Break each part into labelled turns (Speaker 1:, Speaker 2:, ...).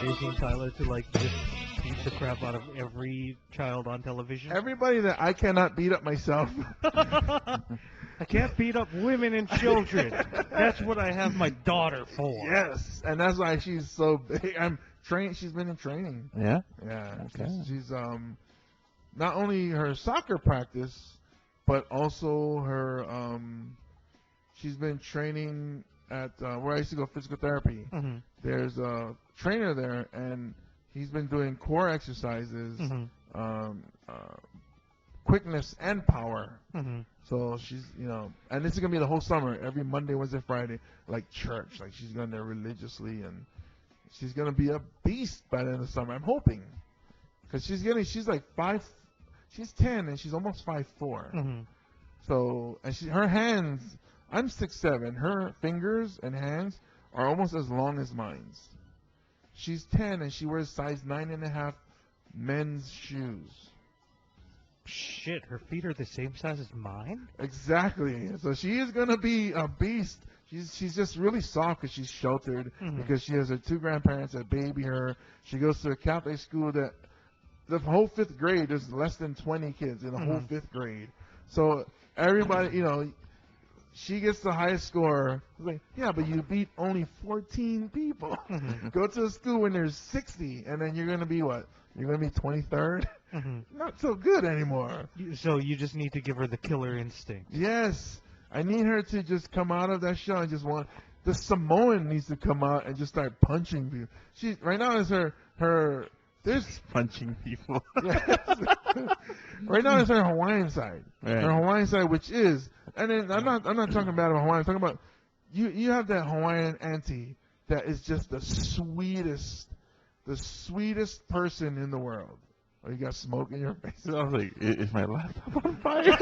Speaker 1: auditioning Tyler to like just beat the crap out of every child on television?
Speaker 2: Everybody that I cannot beat up myself.
Speaker 1: I can't beat up women and children. That's what I have my daughter for.
Speaker 2: Yes, and that's why she's so big. I'm trained. She's been in training.
Speaker 3: Yeah.
Speaker 2: Yeah.
Speaker 3: Okay.
Speaker 2: She's not only her soccer practice, but also her she's been training at where I used to go physical therapy.
Speaker 1: Mm-hmm.
Speaker 2: There's a trainer there, and he's been doing core exercises, quickness and power.
Speaker 1: Mm-hmm.
Speaker 2: So she's, and this is gonna be the whole summer, every Monday, Wednesday, Friday, like church. Like she's going there religiously, and she's gonna be a beast by the end of the summer. I'm hoping, because she's like 5, she's 10, and she's almost 5'4".
Speaker 1: Mm-hmm.
Speaker 2: So, and her hands, I'm 6'7". Her fingers and hands are almost as long as mine's. She's 10, and she wears size 9.5 men's shoes.
Speaker 1: Shit, her feet are the same size as mine?
Speaker 2: Exactly. So she is going to be a beast. She's just really soft because she's sheltered, because she has her 2 grandparents that baby her. She goes to a Catholic school that the whole 5th grade, there's less than 20 kids in the whole 5th grade. So everybody, she gets the highest score. It's like, yeah, but you beat only 14 people. Go to a school when there's 60, and then you're going to be what? You're going to be 23rd? Not so good anymore.
Speaker 1: So you just need to give her the killer instinct.
Speaker 2: Yes. I need her to just come out of that shell and just the Samoan needs to come out and just start punching people. She right now is there's
Speaker 3: punching people.
Speaker 2: Yes. Right now it's her Hawaiian side.
Speaker 3: Right.
Speaker 2: Her Hawaiian side, which is, and then I'm not talking bad about Hawaiian. I'm talking about you have that Hawaiian auntie that is just the sweetest person in the world. Oh, you got smoke in your face.
Speaker 3: I was like, is my laptop on fire?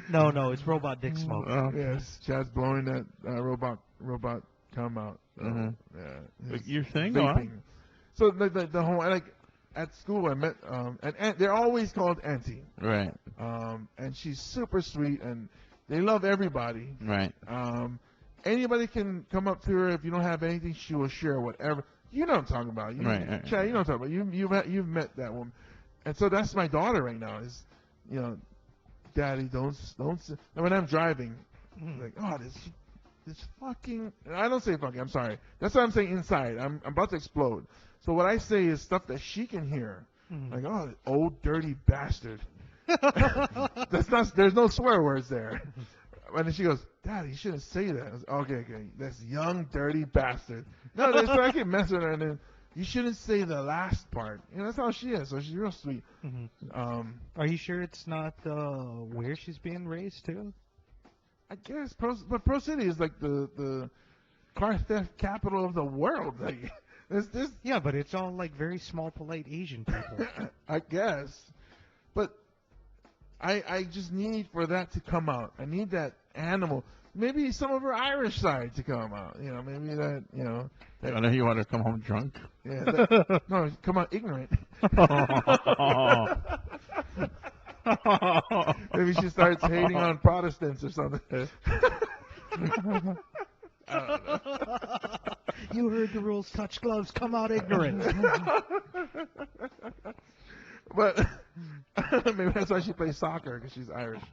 Speaker 1: No, it's robot dick smoke.
Speaker 2: Yes, Chad's blowing that robot come out. Yeah.
Speaker 3: Like you're saying,
Speaker 2: vaping. So the whole, like at school I met and they're always called auntie.
Speaker 3: Right.
Speaker 2: And she's super sweet, and they love everybody.
Speaker 3: Right.
Speaker 2: Anybody can come up to her. If you don't have anything, she will share whatever. You know what I'm talking about.
Speaker 3: Right.
Speaker 2: Chad, you know what I'm talking about. You've met that woman. And so that's my daughter right now is, Daddy, don't. And when I'm driving, like, oh, this fucking, I don't say fucking, I'm sorry. That's what I'm saying inside. I'm about to explode. So what I say is stuff that she can hear. Like, oh, old dirty bastard. There's no swear words there. And then she goes, Daddy, you shouldn't say that. I was, okay, that's young, dirty bastard. No, so I can mess with her, and then you shouldn't say the last part. That's how she is. So she's real sweet.
Speaker 1: Are you sure it's not where she's being raised too?
Speaker 2: I guess, but Pro City is like the car theft capital of the world. Like, this.
Speaker 1: Yeah, but it's all like very small, polite Asian people.
Speaker 2: I guess, but I just need for that to come out. I need that animal. Maybe some of her Irish side to come out. Maybe that.
Speaker 3: I know you want to come home drunk.
Speaker 2: Yeah. No, come out ignorant. Maybe she starts hating on Protestants or something. I don't know.
Speaker 1: You heard the rules. Touch gloves. Come out ignorant.
Speaker 2: But maybe that's why she plays soccer, because she's Irish.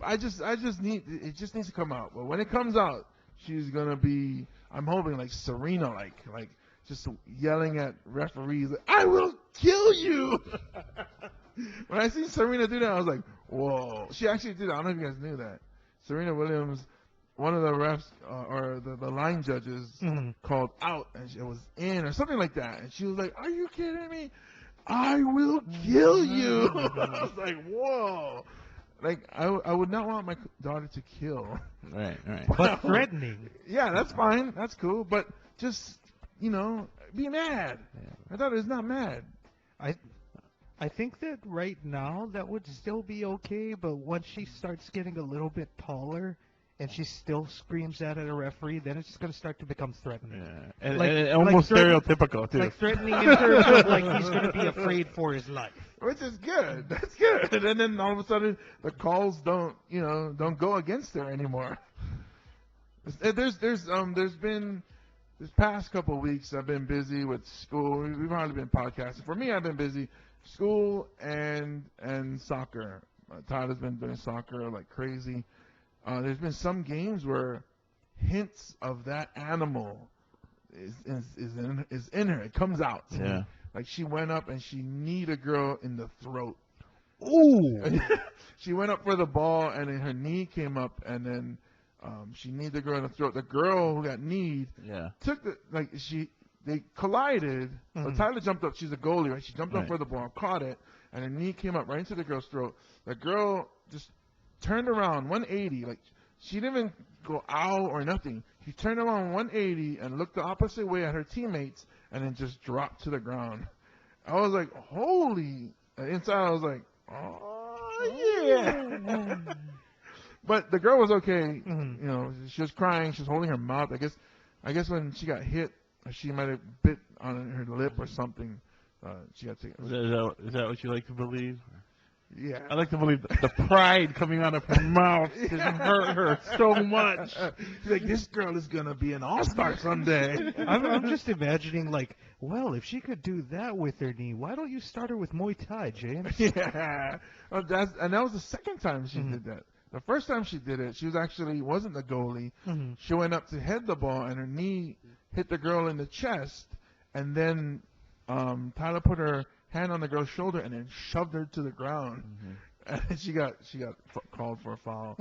Speaker 2: I just need it. Just needs to come out. But when it comes out, she's gonna be. I'm hoping like Serena, like just yelling at referees, like, "I will kill you." When I see Serena do that, I was like, "Whoa!" She actually did. I don't know if you guys knew that. Serena Williams, one of the refs or the line judges called out, and it was in or something like that, and she was like, "Are you kidding me? I will kill you." I was like, "Whoa." Like, I would not want my daughter to kill.
Speaker 3: Right.
Speaker 1: But threatening.
Speaker 2: Yeah, that's fine. That's cool. But just, be mad.
Speaker 3: Yeah.
Speaker 2: My daughter is not mad.
Speaker 1: I think that right now that would still be okay, but once she starts getting a little bit taller and she still screams at a referee, then it's just going to start to become threatening.
Speaker 3: Yeah. And almost stereotypical, too.
Speaker 1: Like threatening in terms of like he's going to be afraid for his life.
Speaker 2: Which is good. That's good. And then all of a sudden, the calls don't go against her anymore. There's been this past couple of weeks, I've been busy with school. We've hardly been podcasting. For me, I've been busy school and soccer. Tyler's been doing soccer like crazy. There's been some games where hints of that animal is in her. It comes out.
Speaker 3: Yeah.
Speaker 2: Like she went up and she kneed a girl in the throat.
Speaker 1: Ooh.
Speaker 2: She went up for the ball and then her knee came up and then she kneed the girl in the throat. The girl who got kneed took they collided. But Tyler jumped up. She's a goalie, right? She jumped up for the ball, caught it, and her knee came up right into the girl's throat. The girl just turned around 180. Like she didn't even go ow or nothing. She turned around 180 and looked the opposite way at her teammates and then just dropped to the ground. I was like, holy. Inside I was like, oh yeah. But the girl was okay. You know, she was crying. She was holding her mouth. I guess when she got hit, she might have bit on her lip or something. She got taken.
Speaker 3: Is that what you like to believe?
Speaker 2: Yeah.
Speaker 3: I like to believe the pride coming out of her mouth just hurt her so much.
Speaker 2: She's like, this girl is going to be an all-star someday.
Speaker 1: I'm just imagining, like, well, if she could do that with her knee, why don't you start her with Muay Thai, James?
Speaker 2: Yeah. Well, that was the second time she did that. The first time she did it, she wasn't the goalie. She went up to head the ball, and her knee hit the girl in the chest, and then Tyler put her hand on the girl's shoulder and then shoved her to the ground. And she got called for a foul.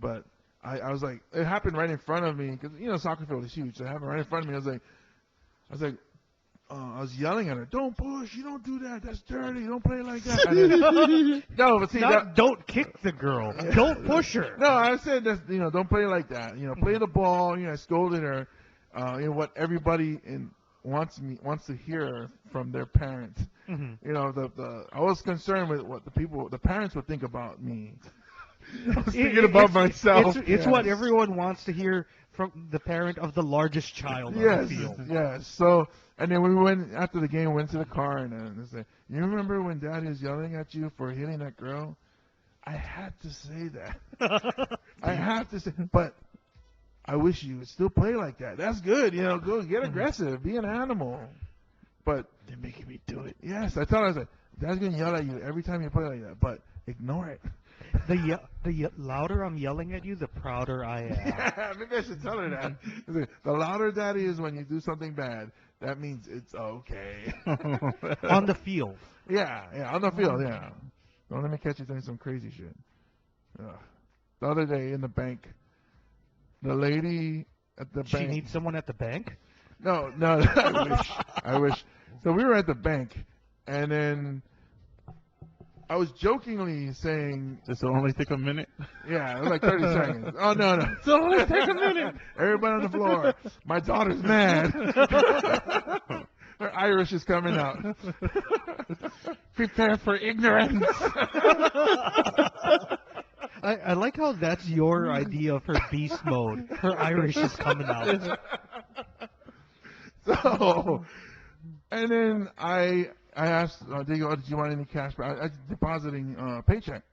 Speaker 2: But I was like, it happened right in front of me because you know soccer field is huge. So it happened right in front of me. I was yelling at her, "Don't push! You don't do that. That's dirty. Don't play like that." No, but see,
Speaker 1: don't kick the girl. Don't push her.
Speaker 2: No, I said that. You know, don't play like that. You know, play the ball. You know, I scolded her. You know what everybody wants to hear from their parents. You know, I was concerned with what the parents would think about me. I was thinking about myself.
Speaker 1: It's what everyone wants to hear from the parent of the largest child on the field.
Speaker 2: Yes. So, and then we went after the game. Went to the car and they said, "You remember when Daddy was yelling at you for hitting that girl?" I had to say that. I have to say, but I wish you would still play like that. That's good. You know, go get aggressive, be an animal. But
Speaker 3: They're making me do it.
Speaker 2: yes, I told her, I was like, Dad's gonna yell at you every time you play like that, but ignore it.
Speaker 1: The louder I'm yelling at you, the prouder I am.
Speaker 2: Yeah, maybe I should tell her that. The louder Daddy is when you do something bad, that means it's okay.
Speaker 1: On the field.
Speaker 2: Yeah, on the field, yeah. Don't let me catch you doing some crazy shit. The other day in the bank, the lady at the bank.
Speaker 1: She needs someone at the bank?
Speaker 2: No, I wish. So we were at the bank, and then I was jokingly saying,
Speaker 3: This will only take a minute.
Speaker 2: yeah, it was like 30 seconds. Oh, no.
Speaker 3: It'll only take a minute.
Speaker 2: Everybody on the floor. My daughter's mad. Her Irish is coming out.
Speaker 3: Prepare for ignorance.
Speaker 1: I like how that's your idea of her beast mode. Her Irish is coming out.
Speaker 2: So, and then I asked, did you want any cash back? I was depositing paycheck.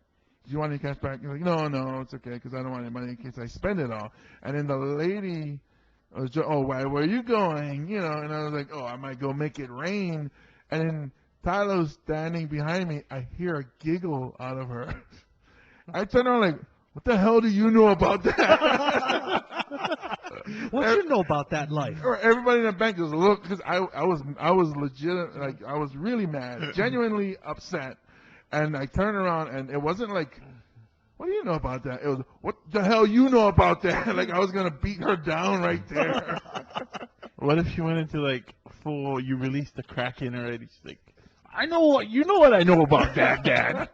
Speaker 2: Do you want any cash back? He's like, no, it's okay, because I don't want any money in case I spend it all. And then the lady was, where are you going? You know, and I was like, I might go make it rain. And then Tyler's standing behind me. I hear a giggle out of her. I turn around like, what the hell do you know about that?
Speaker 1: What do you know about that life?
Speaker 2: Everybody in the bank just looked because I was legit, like I was really mad, genuinely upset, and I turned around and it wasn't like, what do you know about that? It was, what the hell you know about that? Like I was gonna beat her down right there.
Speaker 3: What if she went into like full? You released the Kraken already. She's like, I know what you know what I know about that, Dad.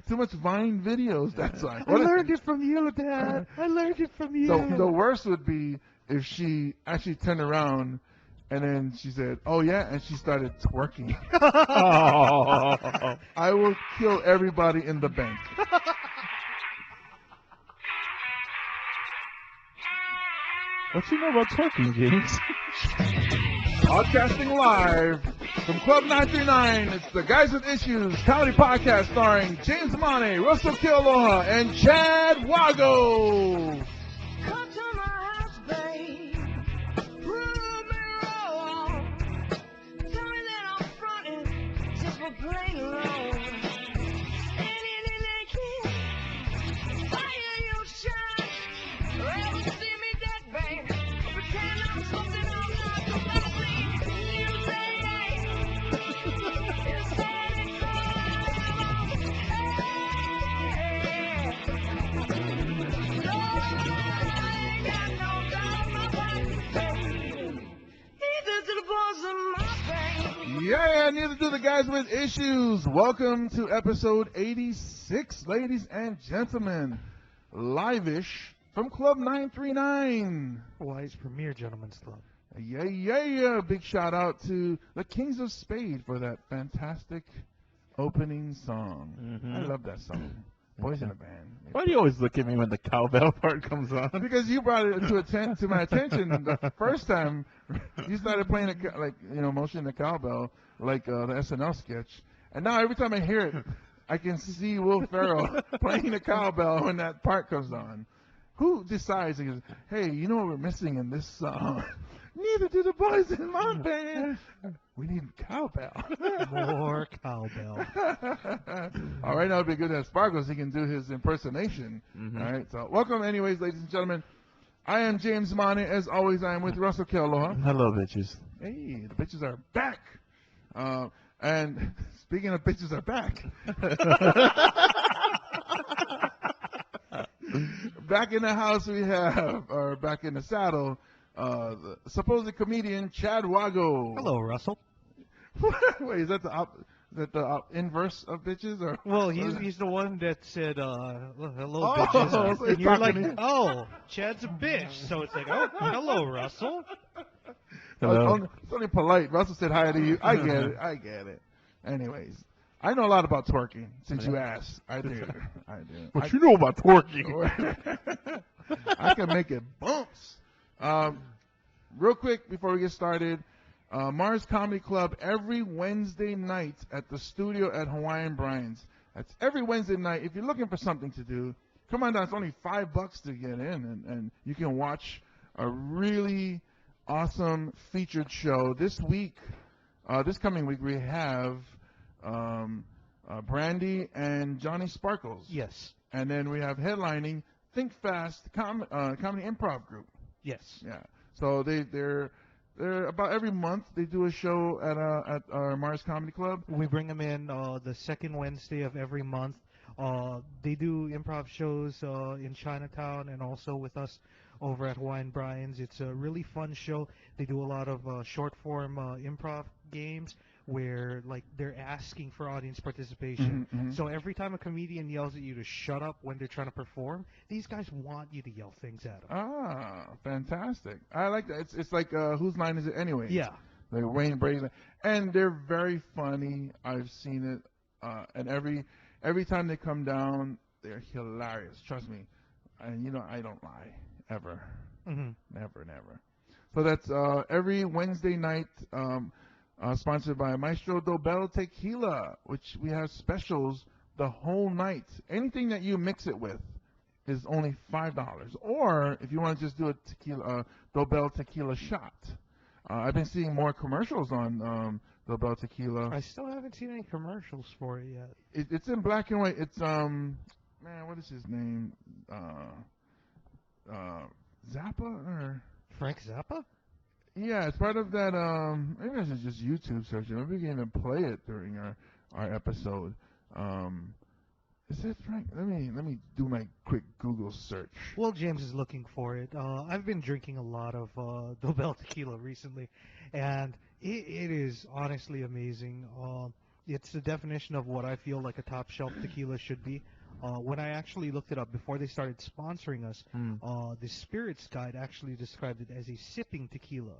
Speaker 2: Too much Vine videos, that's why.
Speaker 1: I learned it from you, Dad. I learned it from you.
Speaker 2: The worst would be if she actually turned around and then she said, oh yeah, and she started twerking.
Speaker 3: Oh.
Speaker 2: I will kill everybody in the bank.
Speaker 3: What you know about twerking, James?
Speaker 2: Broadcasting live from Club 939, it's the Guys with Issues comedy podcast starring James Money, Russell Kealoha, and Chad Wago.
Speaker 4: Come to my house, babe. Put play alone. And in that kid, fire your shine. Ever see me dead, babe? Pretend I'm something I'm not. Come back, please. You say, you said it's all. No, I ain't got no doubt about my neither to the boys in my brain.
Speaker 2: Yeah, neither do the guys with issues. Welcome to episode 86, ladies and gentlemen. Live-ish from Club 939.
Speaker 1: Hawaii's premier gentleman's club.
Speaker 2: Yeah. Big shout out to the Kings of Spade for that fantastic opening song.
Speaker 3: Mhm.
Speaker 2: I love that song. Boys in a Band.
Speaker 3: Why do you always look at me when the cowbell part comes on?
Speaker 2: Because you brought it to my attention the first time you started playing motioning the cowbell like the SNL sketch, and now every time I hear it, I can see Will Ferrell playing the cowbell when that part comes on. Who decides? He goes, hey, you know what we're missing in this song? Neither do the boys in my band. We need cowbell.
Speaker 1: More cowbell.
Speaker 2: All right, now it'd be good to have Sparkles. He can do his impersonation.
Speaker 3: Mhm.
Speaker 2: All right, so welcome, anyways, ladies and gentlemen. I am James Mane. As always, I am with Russell Kealoha.
Speaker 3: Hello, bitches.
Speaker 2: Hey, the bitches are back. And speaking of bitches are back. Back in the house we have, or back in the saddle, the supposed comedian Chad Wago.
Speaker 1: Hello, Russell.
Speaker 2: Wait, is that the inverse of bitches, or?
Speaker 1: Well, he's the one that said, hello,
Speaker 2: Oh,
Speaker 1: bitches.
Speaker 2: so he's
Speaker 1: And you're like,
Speaker 2: talking to-
Speaker 1: oh, Chad's a bitch. So it's like, oh, hello, Russell.
Speaker 3: Hello.
Speaker 2: It's only polite. Russell said hi to you. I get it. Anyways, I know a lot about twerking since you asked. I do.
Speaker 3: What you know about twerking?
Speaker 2: I can make it bumps. Real quick before we get started, Mars Comedy Club every Wednesday night at the studio at Hawaiian Brian's. That's every Wednesday night. If you're looking for something to do, come on down. It's only $5 to get in, and you can watch a really awesome featured show. This coming week, we have Brandy and Johnny Sparkles.
Speaker 1: Yes.
Speaker 2: And then we have headlining Think Fast Comedy Improv Group.
Speaker 1: Yes.
Speaker 2: Yeah. So they're about every month they do a show at our Mars Comedy Club.
Speaker 1: We bring them in the second Wednesday of every month. They do improv shows in Chinatown and also with us over at Hawaiian Brian's. It's a really fun show. They do a lot of short form improv games where like they're asking for audience participation. So every time a comedian yells at you to shut up when they're trying to perform, these guys want you to yell things at them.
Speaker 2: Ah, fantastic! I like that. It's like whose line is it anyway?
Speaker 1: Yeah.
Speaker 2: Like Wayne Brady, and they're very funny. I've seen it, and every time they come down, they're hilarious. Trust me, and I don't lie ever, never. So that's every Wednesday night. Sponsored by Maestro Bel Tequila, which we have specials the whole night. Anything that you mix it with is only $5. Or if you want to just do a tequila, Bel Tequila shot. I've been seeing more commercials on Bel Tequila.
Speaker 1: I still haven't seen any commercials for it yet.
Speaker 2: It's in black and white. It's what is his name? Zappa or
Speaker 1: Frank Zappa?
Speaker 2: Yeah, it's part of that. Maybe I should just YouTube search it. Maybe we can even play it during our episode. Is it Frank? Let me do my quick Google search.
Speaker 1: Well, James is looking for it. I've been drinking a lot of Bel Tequila recently, and it is honestly amazing. It's the definition of what I feel like a top shelf tequila should be. When I actually looked it up before they started sponsoring us, the Spirits Guide actually described it as a sipping tequila,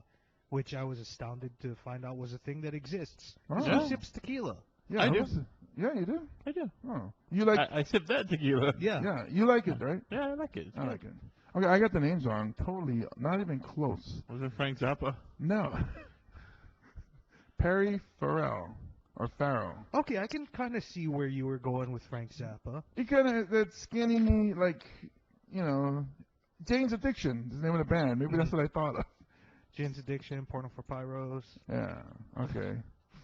Speaker 1: which I was astounded to find out was a thing that exists.
Speaker 2: Oh.
Speaker 1: Who sips tequila?
Speaker 2: Yeah,
Speaker 3: I do.
Speaker 2: Yeah, you do.
Speaker 3: I do.
Speaker 2: Oh, you like?
Speaker 3: I sip that tequila.
Speaker 1: Yeah.
Speaker 2: Yeah, you like it, right?
Speaker 3: Yeah, I like it. It's
Speaker 2: I
Speaker 3: good.
Speaker 2: like it. Okay, I got the names wrong. Totally, not even close.
Speaker 3: Was it Frank Zappa?
Speaker 2: No. Perry Farrell. Or Farrell.
Speaker 1: Okay, I can kind of see where you were going with Frank Zappa.
Speaker 2: He kind of that skinny, like, Jane's Addiction is the name of the band. Maybe that's what I thought of.
Speaker 1: Jane's Addiction, Porno for Pyros.
Speaker 2: Yeah. Okay.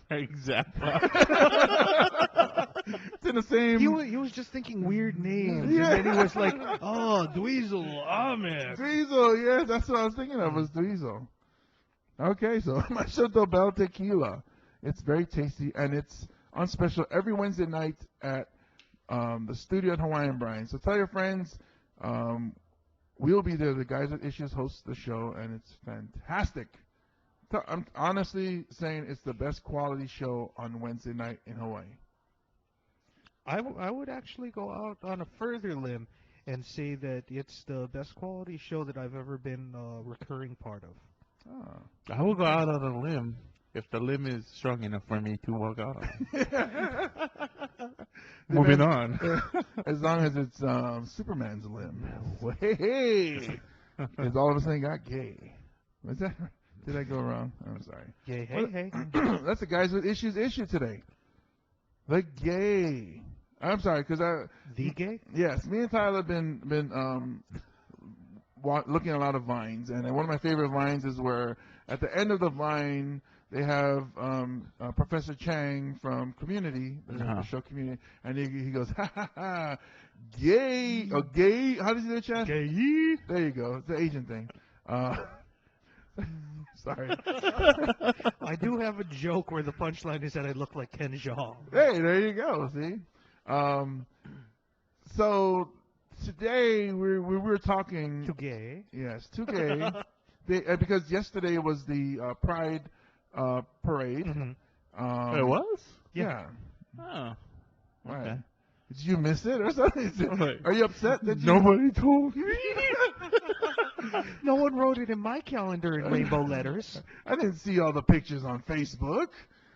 Speaker 3: Frank Zappa.
Speaker 2: It's in the same.
Speaker 1: He was just thinking weird names,
Speaker 2: Yeah.
Speaker 1: and then he was like, "Oh, Dweezil Ahmed."
Speaker 2: Dweezil, yes, that's what I was thinking of, was Dweezil. Okay, so Machoto Bell Tequila. It's very tasty, and it's on special every Wednesday night at the studio at Hawaiian Brine. So tell your friends. We'll be there. The guys with Issues host the show, and it's fantastic. I'm honestly saying it's the best quality show on Wednesday night in Hawaii.
Speaker 1: I would actually go out on a further limb and say that it's the best quality show that I've ever been a recurring part of.
Speaker 2: Ah.
Speaker 3: I will go out on a limb if the limb is strong enough for me to walk out on. Moving on.
Speaker 2: As long as it's Superman's limb. Hey, because all of a sudden got gay. Was that? Did I go wrong? I'm sorry.
Speaker 1: Yay, hey, hey.
Speaker 2: That's the guys with issues issue today. The gay. I'm sorry, because
Speaker 1: The gay?
Speaker 2: yes, me and Tyler have been looking at a lot of vines, and one of my favorite vines is where at the end of the vine they have Professor Chang from Community, the show Community, and he goes, ha ha ha, gay, or gay, how does he do it, Chad?
Speaker 1: Gay.
Speaker 2: There you go, it's the Asian thing. Sorry.
Speaker 1: I do have a joke where the punchline is that I look like Ken Jeong.
Speaker 2: Hey, there you go, see? So today we were talking.
Speaker 1: Too gay.
Speaker 2: Yes, too gay. Because yesterday was the Pride parade.
Speaker 1: Mm-hmm.
Speaker 3: It was?
Speaker 2: Yeah.
Speaker 3: Oh.
Speaker 2: Right.
Speaker 3: Okay.
Speaker 2: Did you miss it or something? Are you upset that you...
Speaker 3: Nobody told me.
Speaker 1: No one wrote it in my calendar in rainbow letters.
Speaker 2: I didn't see all the pictures on Facebook.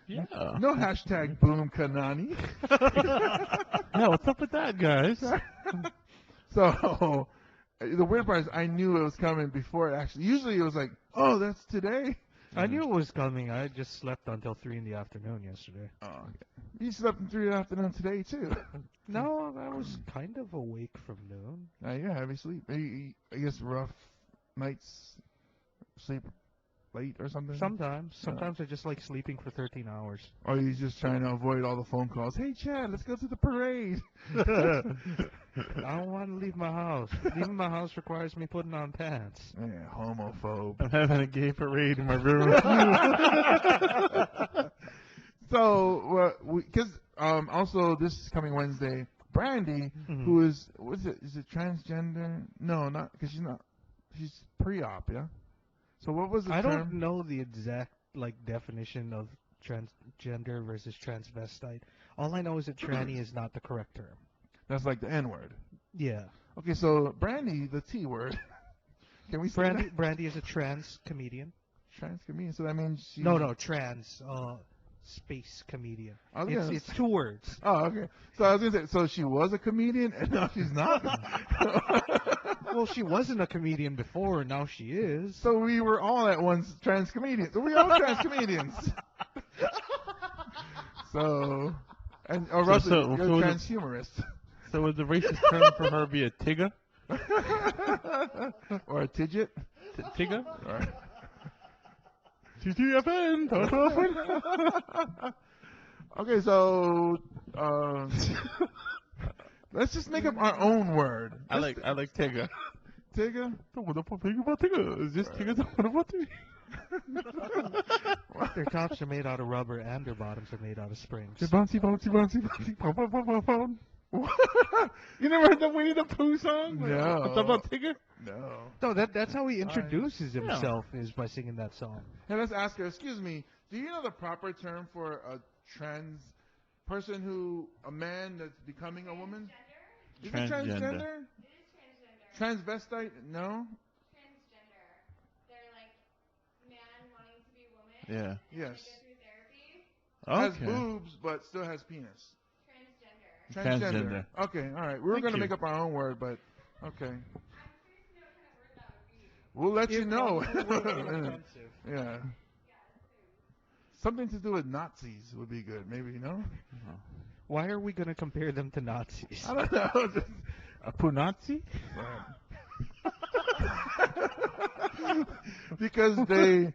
Speaker 3: Yeah.
Speaker 2: No hashtag Boom Kanani.
Speaker 3: Yeah, what's up with that, guys?
Speaker 2: So the weird part is I knew it was coming before it actually. Usually it was like, oh, that's today.
Speaker 1: I knew it was coming. I just slept until 3 in the afternoon yesterday.
Speaker 2: Oh, okay. You slept in 3 in the afternoon today too.
Speaker 1: No, I was kind of awake from noon.
Speaker 2: Yeah, heavy sleep. Maybe, I guess rough nights, sleep late or something.
Speaker 1: Sometimes I just like sleeping for 13 hours.
Speaker 2: Or you just trying to avoid all the phone calls. Hey, Chad, let's go to the parade.
Speaker 1: I don't want to leave my house. Leaving my house requires me putting on pants.
Speaker 2: Yeah, homophobe.
Speaker 3: I'm having a gay parade in my room.
Speaker 2: So, because also this coming Wednesday, Brandy,
Speaker 1: Mhm.
Speaker 2: who is, is it transgender? No, not, because she's pre-op, yeah? So what was the
Speaker 1: I
Speaker 2: term?
Speaker 1: don't know the exact definition of transgender versus transvestite. All I know is that tranny is not the correct term.
Speaker 2: That's like the N-word.
Speaker 1: Yeah.
Speaker 2: Okay, so Brandy, the T-word. Can we say that?
Speaker 1: Brandy is a trans comedian.
Speaker 2: Trans comedian, so that means she...
Speaker 1: No, trans space comedian.
Speaker 2: Oh, yeah.
Speaker 1: It's 2 words.
Speaker 2: Oh, okay. So I was going to say, so she was a comedian and now she's not?
Speaker 1: Well, she wasn't a comedian before, and now she is.
Speaker 2: So we were all at once trans comedians. So we all trans comedians. So, and or Russell, you're a trans humorist.
Speaker 3: So would the racist term for her be a tigger?
Speaker 2: Or a tidget?
Speaker 3: Tigger?
Speaker 2: Or...
Speaker 3: TTFN!
Speaker 2: Okay, so let's just make up our own word.
Speaker 3: I like tigger.
Speaker 2: Tigger?
Speaker 3: What the fuck about tigger? Is this tigger talking about tigger?
Speaker 1: Their tops are made out of rubber, and their bottoms are made out of springs.
Speaker 3: Bouncy, bouncy, bouncy, bouncy, pow, pow, pow, pow, pow. You never heard the Winnie the Pooh song?
Speaker 2: No.
Speaker 3: What's about tigger?
Speaker 2: No.
Speaker 1: No, that's how he introduces himself, is by singing that song.
Speaker 2: Hey, let's ask her, excuse me, do you know the proper term for a trans person a man that's becoming a woman? Is it transgender?
Speaker 5: It is transgender.
Speaker 2: Transvestite? No?
Speaker 5: Transgender. They're like man wanting to be woman.
Speaker 3: Yeah.
Speaker 2: Yes.
Speaker 5: They go through therapy.
Speaker 2: Has boobs, but still has penis.
Speaker 5: Transgender.
Speaker 3: Transgender.
Speaker 2: Okay, all right. We were
Speaker 3: Thank
Speaker 2: going to
Speaker 3: you.
Speaker 2: make up our own word, but okay.
Speaker 5: I'm curious to know what kind of word that would be.
Speaker 2: We'll let you
Speaker 1: It
Speaker 2: know.
Speaker 1: probably will be offensive.
Speaker 2: Yeah. Something to do with Nazis would be good, maybe, you know?
Speaker 1: Why are we going to compare them to Nazis?
Speaker 2: I don't know. Just,
Speaker 3: A Punazi?
Speaker 2: because they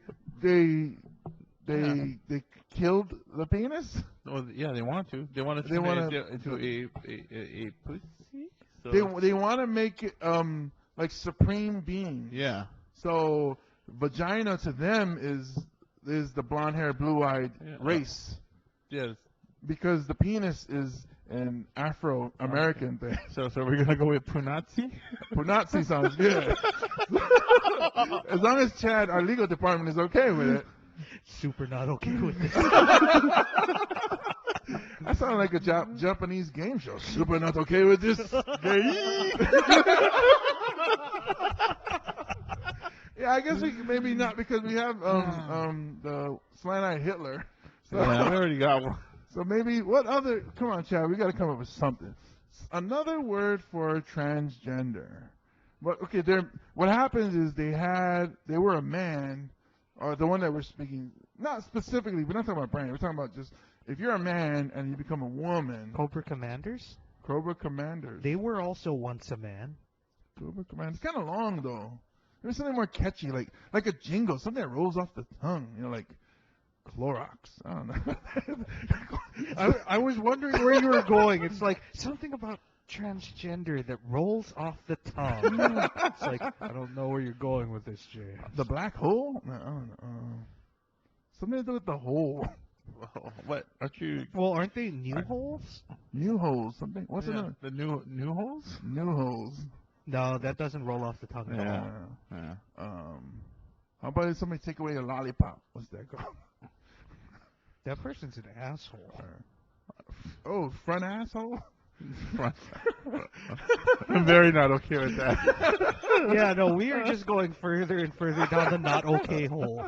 Speaker 2: they killed the penis.
Speaker 3: Well, yeah, they want to. They want to
Speaker 2: They
Speaker 3: turn
Speaker 2: wanna-
Speaker 3: it into a pussy. So
Speaker 2: They want to make it like supreme being.
Speaker 3: yeah.
Speaker 2: So vagina to them is the blonde hair, blue eyed
Speaker 3: Yeah.
Speaker 2: race,
Speaker 3: Yes.
Speaker 2: because the penis is an Afro American thing.
Speaker 3: So we're gonna go with Punazzi.
Speaker 2: Nazi sounds good. As long as Chad, our legal department, is okay with it.
Speaker 1: Super not okay with this.
Speaker 2: That sounds like a Japanese game show. Super not okay with this. Yeah, I guess we could maybe not, because we have the slant-eyed Hitler. So,
Speaker 3: Yeah, we already got one.
Speaker 2: so maybe what other? Come on, Chad, we got to come up with something. Another word for transgender. But okay, what happens is they were a man, or the one that we're speaking, not specifically, we're not talking about brand. We're talking about just if you're a man and you become a woman.
Speaker 1: Cobra Commanders?
Speaker 2: Cobra Commanders.
Speaker 1: They were also once a man.
Speaker 2: Cobra Commanders. It's kind of long though. There's something more catchy, like a jingle, something that rolls off the tongue. You know, like Clorox. I don't know.
Speaker 1: I was wondering where you were going. It's like something about transgender that rolls off the tongue. It's like, I don't know where you're going with this, Jay.
Speaker 2: The black hole? No, I don't know. Something to do with the hole.
Speaker 3: What? Aren't you?
Speaker 1: Well, aren't they new holes?
Speaker 2: New holes. Something. What's
Speaker 3: Yeah,
Speaker 2: another?
Speaker 3: the new holes?
Speaker 2: New holes.
Speaker 1: No, that doesn't roll off the tongue at
Speaker 3: Yeah.
Speaker 1: all.
Speaker 3: Yeah.
Speaker 2: How about if somebody take away your lollipop? What's that called?
Speaker 1: That person's an asshole.
Speaker 2: Oh, front asshole?
Speaker 3: I'm very not okay with that.
Speaker 1: Yeah, no, we are just going further and further down the not okay hole.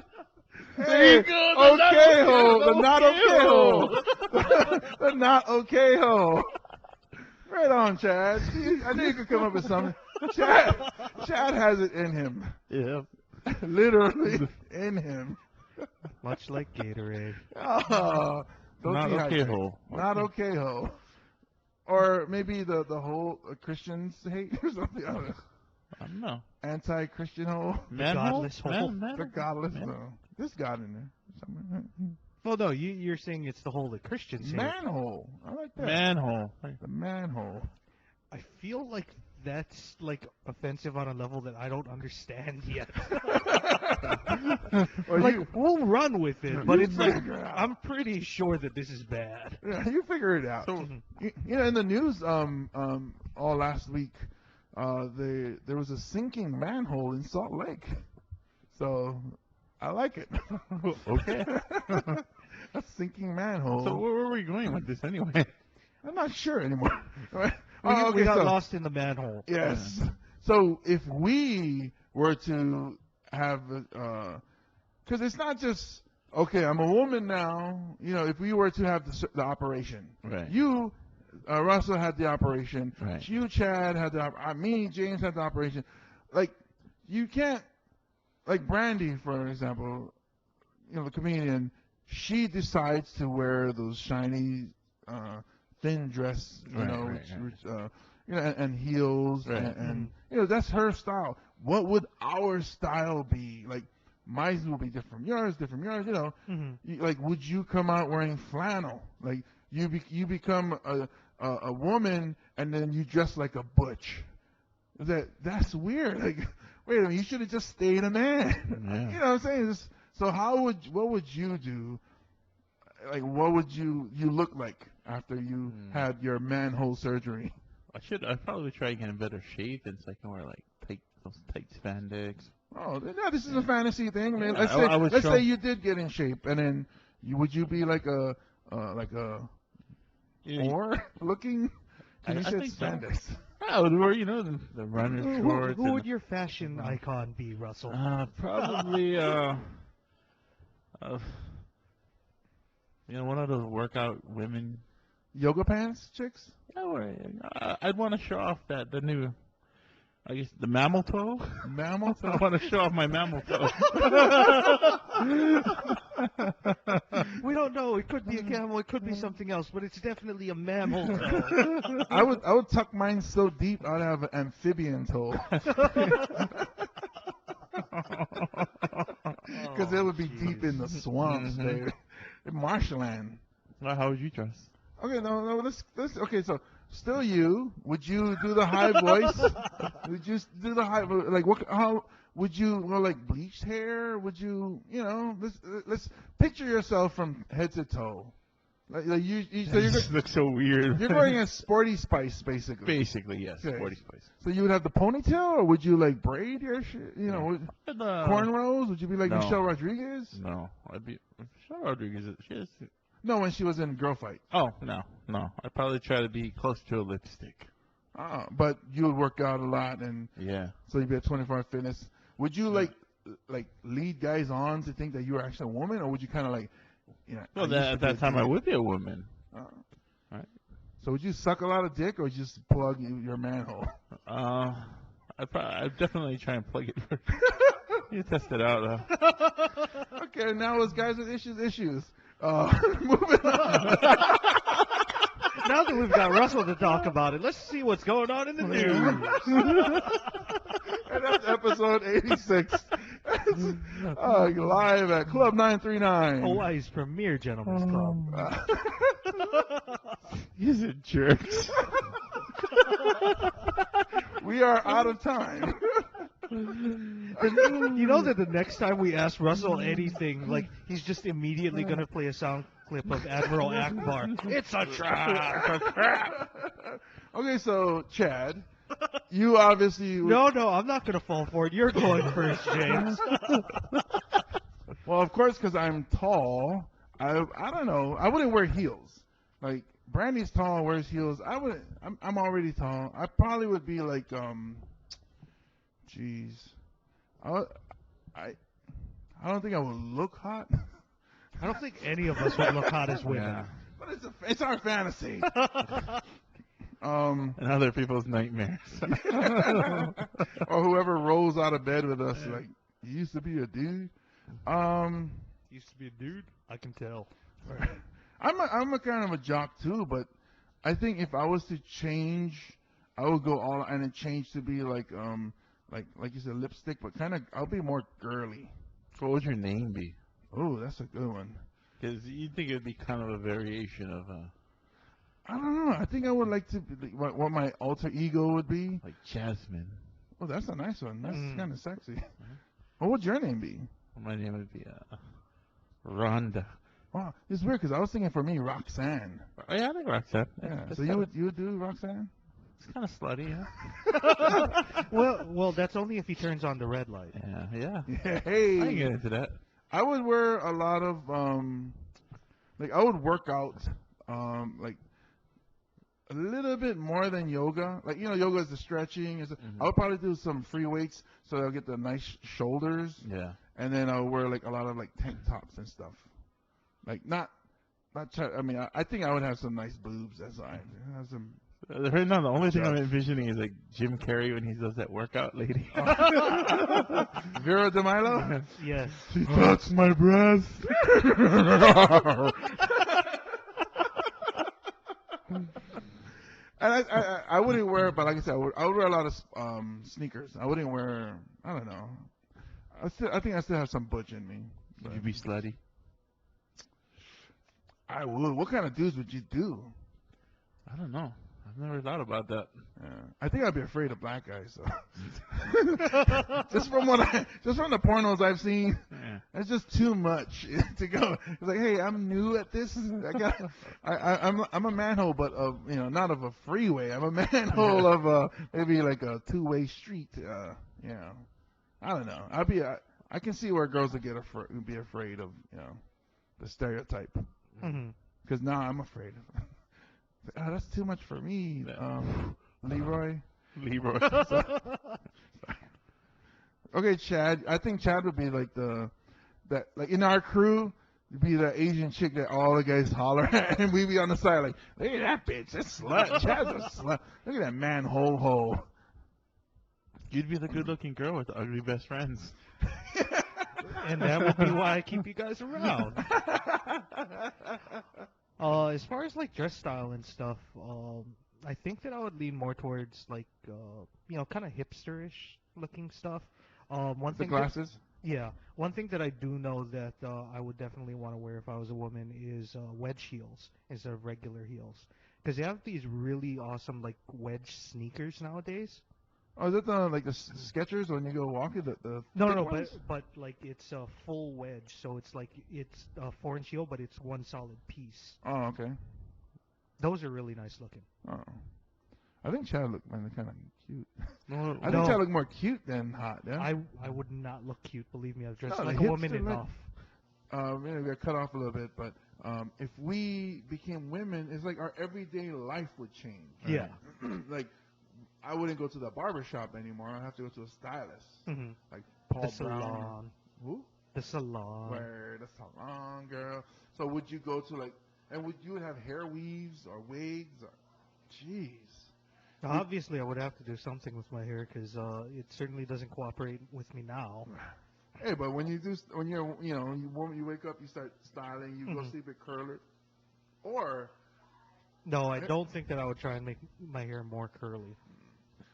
Speaker 2: There
Speaker 3: you go, the not
Speaker 2: Okay
Speaker 3: okay-
Speaker 2: hole. The
Speaker 3: the
Speaker 2: not
Speaker 3: okay
Speaker 2: okay
Speaker 3: hole.
Speaker 2: hole. The not okay hole. Right on, Chad. See, I knew you could come up with something. Chad has it in him.
Speaker 3: Yeah.
Speaker 2: Literally in him.
Speaker 1: Much like Gatorade.
Speaker 2: Oh, don't
Speaker 3: Not okay
Speaker 2: dehydrate.
Speaker 3: hole.
Speaker 2: Not okay hole. Or maybe the whole Christians hate or something. I don't know.
Speaker 3: I don't know.
Speaker 2: Anti-Christian hole.
Speaker 1: godless hole.
Speaker 2: The godless. No. There's God in there. Somewhere.
Speaker 1: Well, no, you're saying it's the hole that Christians hate.
Speaker 2: Manhole. I like that.
Speaker 3: Manhole.
Speaker 2: The manhole.
Speaker 1: I feel like that's like offensive on a level that I don't understand yet.
Speaker 2: Well,
Speaker 1: like
Speaker 2: you,
Speaker 1: we'll run with it, but
Speaker 2: you
Speaker 1: it's like
Speaker 2: figure it out.
Speaker 1: I'm pretty sure that this is bad.
Speaker 2: yeah, you figure it out.
Speaker 3: So,
Speaker 2: You know, in the news, all last week, there was a sinking manhole in Salt Lake. So, I like it.
Speaker 3: okay.
Speaker 2: A sinking manhole.
Speaker 3: So where were we going with this anyway?
Speaker 2: I'm not sure anymore. Right?
Speaker 1: We got
Speaker 2: so,
Speaker 1: lost in the manhole.
Speaker 2: Yes. So if we were to have, because it's not just, okay, I'm a woman now. You know, if we were to have the operation,
Speaker 3: Right.
Speaker 2: you, Russell had the operation.
Speaker 3: Right.
Speaker 2: You, Chad, had the me, James had the operation. Like, you can't, like Brandy, for example, you know, the comedian, she decides to wear those shiny, thin dress, you
Speaker 3: Right,
Speaker 2: know,
Speaker 3: right,
Speaker 2: which you know, and heels,
Speaker 3: Right.
Speaker 2: and you know, that's her style. What would our style be? Like, mine will be different from yours, different from yours. You know,
Speaker 1: Mm-hmm.
Speaker 2: like, would you come out wearing flannel? Like, you become a woman, and then you dress like a butch. That's weird. Like, wait a minute, you should have just stayed a man.
Speaker 3: Yeah.
Speaker 2: You know what I'm saying? So what would you do? Like, what would you look like after you had your manhole surgery?
Speaker 3: I'd probably try to get in better shape, and so I can wear like those tight spandex.
Speaker 2: Oh, no, this is a fantasy thing, man.
Speaker 3: Yeah, I would
Speaker 2: Let's
Speaker 3: show-
Speaker 2: say you did get in shape, and then would you be like a whore looking?
Speaker 3: I
Speaker 2: You said
Speaker 3: think so.
Speaker 2: spandex.
Speaker 3: I would wear, you know, the runner shorts.
Speaker 1: Who
Speaker 3: and
Speaker 1: would your fashion icon be, Russell?
Speaker 3: probably you know, one of those workout women.
Speaker 2: Yoga pants, chicks?
Speaker 3: I'd want to show off the new, I guess, the mammal toe.
Speaker 2: Mammal?
Speaker 3: I want to show off my mammal toe.
Speaker 1: We don't know. It could be a camel. It could be something else, but it's definitely a mammal toe.
Speaker 2: I would tuck mine so deep I'd have an amphibian toe. Because because it would be deep in the swamps,
Speaker 3: Mhm.
Speaker 2: baby. In marshland.
Speaker 3: Well, how would you dress?
Speaker 2: Okay, no, let's. Okay, so still you. Would you do the high voice? Would you do the high? Like what? How would you? Well, like bleached hair? Would you? You know, let's picture yourself from head to toe. Like you so
Speaker 3: This looks so weird.
Speaker 2: you're going as Sporty Spice basically.
Speaker 3: Basically, yes.
Speaker 2: Okay.
Speaker 3: 40 spice.
Speaker 2: So you would have the ponytail, or would you like braid your shit? You know, cornrows? Would you be like
Speaker 3: No.
Speaker 2: Michelle Rodriguez?
Speaker 3: No, I'd be. Michelle Rodriguez. She is.
Speaker 2: No, when she was in Girl Fight.
Speaker 3: Oh no. I'd probably try to be close to a lipstick.
Speaker 2: But you would work out a lot, and
Speaker 3: Yeah.
Speaker 2: so you'd be at 24-hour fitness. Would you like lead guys on to think that you were actually a woman, or would you kind of like, you know?
Speaker 3: Well,
Speaker 2: I used to
Speaker 3: at
Speaker 2: be a
Speaker 3: that time I
Speaker 2: dude.
Speaker 3: would be a woman. Right.
Speaker 2: So would you suck a lot of dick, or just plug your manhole?
Speaker 3: I'd definitely try and plug it first. You test it out.
Speaker 2: Okay, now it's guys with issues. Moving on.
Speaker 1: Now that we've got Russell to talk about it, let's see what's going on in the news.
Speaker 2: And that's episode 86. Live at Club 939.
Speaker 1: Hawaii's premier gentleman's club.
Speaker 3: He's a jerk.
Speaker 2: We are out of time.
Speaker 1: You know that the next time we ask Russell anything, like he's just immediately gonna play a sound clip of Admiral Akbar. It's a trap.
Speaker 2: Okay, so Chad, you obviously
Speaker 1: No, I'm not gonna fall for it. You're going first, James.
Speaker 2: Well, of course, because I'm tall. I don't know. I wouldn't wear heels. Like Brandy's tall, wears heels. I wouldn't. I'm already tall. I probably would be like jeez. I don't think I would look hot.
Speaker 1: I don't think any of us would look hot as women.
Speaker 3: Yeah.
Speaker 2: But it's our fantasy.
Speaker 3: And other people's nightmares.
Speaker 2: Or whoever rolls out of bed with us, like, you used to be a dude.
Speaker 1: Used to be a dude. I can tell.
Speaker 2: I'm a kind of a jock too, but I think if I was to change, I would go all and then change to be like you said, lipstick, but kind of I'll be more girly.
Speaker 3: What would your name be?
Speaker 2: Oh, that's a good one.
Speaker 3: Because you'd think it'd be kind of a variation of
Speaker 2: I don't know. I think I would like to be, what my alter ego would be.
Speaker 3: like Jasmine.
Speaker 2: Oh, that's a nice one. That's
Speaker 1: Mm.
Speaker 2: kind of sexy. What would your name be?
Speaker 3: My name would be Rhonda.
Speaker 2: Oh, it's weird because I was thinking for me Roxanne.
Speaker 3: Oh, yeah, I like Roxanne.
Speaker 2: Yeah.
Speaker 3: That's
Speaker 2: So you would do Roxanne?
Speaker 3: It's kind of slutty, yeah.
Speaker 1: Well, that's only if he turns on the red light.
Speaker 3: Yeah.
Speaker 2: Yeah.
Speaker 3: I
Speaker 2: Hey.
Speaker 3: can get into that.
Speaker 2: I would wear a lot of like I would work out like a little bit more than yoga. Like yoga is the stretching. I would probably do some free weights so I'll get the nice shoulders,
Speaker 3: Yeah.
Speaker 2: and then I'll wear like a lot of like tank tops and stuff. Like I think I would have some nice boobs as I have some.
Speaker 3: Right now, the only thing I'm envisioning is like Jim Carrey when he does that workout lady.
Speaker 2: Vera DeMilo.
Speaker 1: Yes.
Speaker 3: She touched my breast.
Speaker 2: And I wouldn't wear, but like I said, I would wear a lot of sneakers. I wouldn't wear. I don't know. I think I still have some butch in me.
Speaker 3: Would you be slutty?
Speaker 2: I would. What kind of dudes would you do?
Speaker 3: I don't know. I've never thought about that.
Speaker 2: I think I'd be afraid of black guys. So. just from the pornos I've seen,
Speaker 3: Yeah.
Speaker 2: it's just too much to go. It's like, hey, I'm new at this. I'm a manhole, but not of a freeway. I'm a manhole of maybe like a two-way street. I don't know. I can see where girls would be afraid of the stereotype.
Speaker 1: Mm-hmm.
Speaker 2: Because now I'm afraid. That's too much for me, Leroy.
Speaker 3: Leroy.
Speaker 2: Okay, Chad. I think Chad would be like like in our crew, be the Asian chick that all the guys holler at, and we'd be on the side like, look at that bitch, that's slut. Chad's a slut. Look at that man, ho.
Speaker 3: You'd be the good-looking girl with the ugly best friends.
Speaker 1: And that would be why I keep you guys around. As far as like dress style and stuff, I think that I would lean more towards like kind of hipsterish looking stuff. One
Speaker 2: The
Speaker 1: thing
Speaker 2: glasses.
Speaker 1: Yeah. One thing that I do know that I would definitely want to wear if I was a woman is wedge heels instead of regular heels. Because they have these really awesome like wedge sneakers nowadays.
Speaker 2: Oh, is that the like the Skechers when you go walking the
Speaker 1: No,
Speaker 2: thick
Speaker 1: no, no,
Speaker 2: ones?
Speaker 1: but like it's a full wedge, so it's like it's a 4-inch heel, but it's one solid piece.
Speaker 2: Oh, okay.
Speaker 1: Those are really nice looking.
Speaker 2: Oh, I think Chad looked kind of cute.
Speaker 3: No,
Speaker 2: I think
Speaker 1: No.
Speaker 2: Chad looked more cute than hot. Yeah.
Speaker 1: I would not look cute, believe me. I've dressed
Speaker 2: No,
Speaker 1: like
Speaker 2: the
Speaker 1: a woman
Speaker 2: hipster look.
Speaker 1: enough.
Speaker 2: Maybe we got cut off a little bit, but if we became women, it's like our everyday life would change.
Speaker 1: Yeah.
Speaker 2: Like, I wouldn't go to the barber shop anymore. I'd have to go to a stylist.
Speaker 1: Hmm.
Speaker 2: Like Paul
Speaker 1: The
Speaker 2: Brown.
Speaker 1: salon.
Speaker 2: Who?
Speaker 1: The salon.
Speaker 2: Where the salon girl. So would you go to like, and would you have hair weaves or wigs? Or, jeez.
Speaker 1: Obviously, I would have to do something with my hair because it certainly doesn't cooperate with me now.
Speaker 2: Hey, but when you do, when you're, you wake up, you start styling, you go
Speaker 1: Mhm.
Speaker 2: sleep, it curl it, or
Speaker 1: No, I don't think that I would try and make my hair more curly.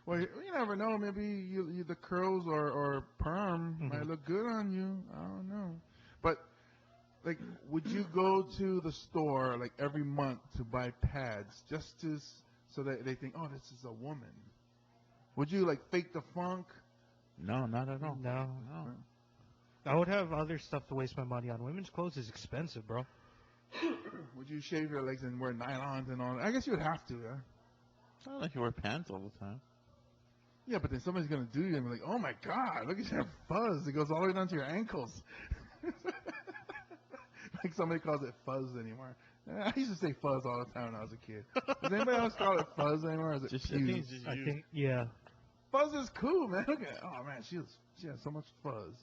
Speaker 2: well, you never know. Maybe you the curls or perm
Speaker 1: Mhm.
Speaker 2: might look good on you. I don't know. But like, would you go to the store like every month to buy pads just to so that they think, oh, this is a woman? Would you like fake the funk?
Speaker 3: no, not at all.
Speaker 1: No.
Speaker 3: No.
Speaker 1: I would have other stuff to waste my money on. Women's clothes is expensive, bro.
Speaker 2: Would you shave your legs and wear nylons and all that? I guess you would have to, yeah.
Speaker 3: It's not like you wear pants all the time.
Speaker 2: Yeah, but then somebody's gonna do you and be like, "Oh my God, look at your fuzz! It goes all the way down to your ankles." Like somebody calls it fuzz anymore. I used to say fuzz all the time when I was a kid. Does anybody else call it fuzz anymore? Or is it
Speaker 3: Just, I think
Speaker 2: fuse?
Speaker 3: it's just
Speaker 1: I
Speaker 3: you.
Speaker 1: think, yeah.
Speaker 2: Fuzz is cool, man. Look at oh man, she has so much fuzz.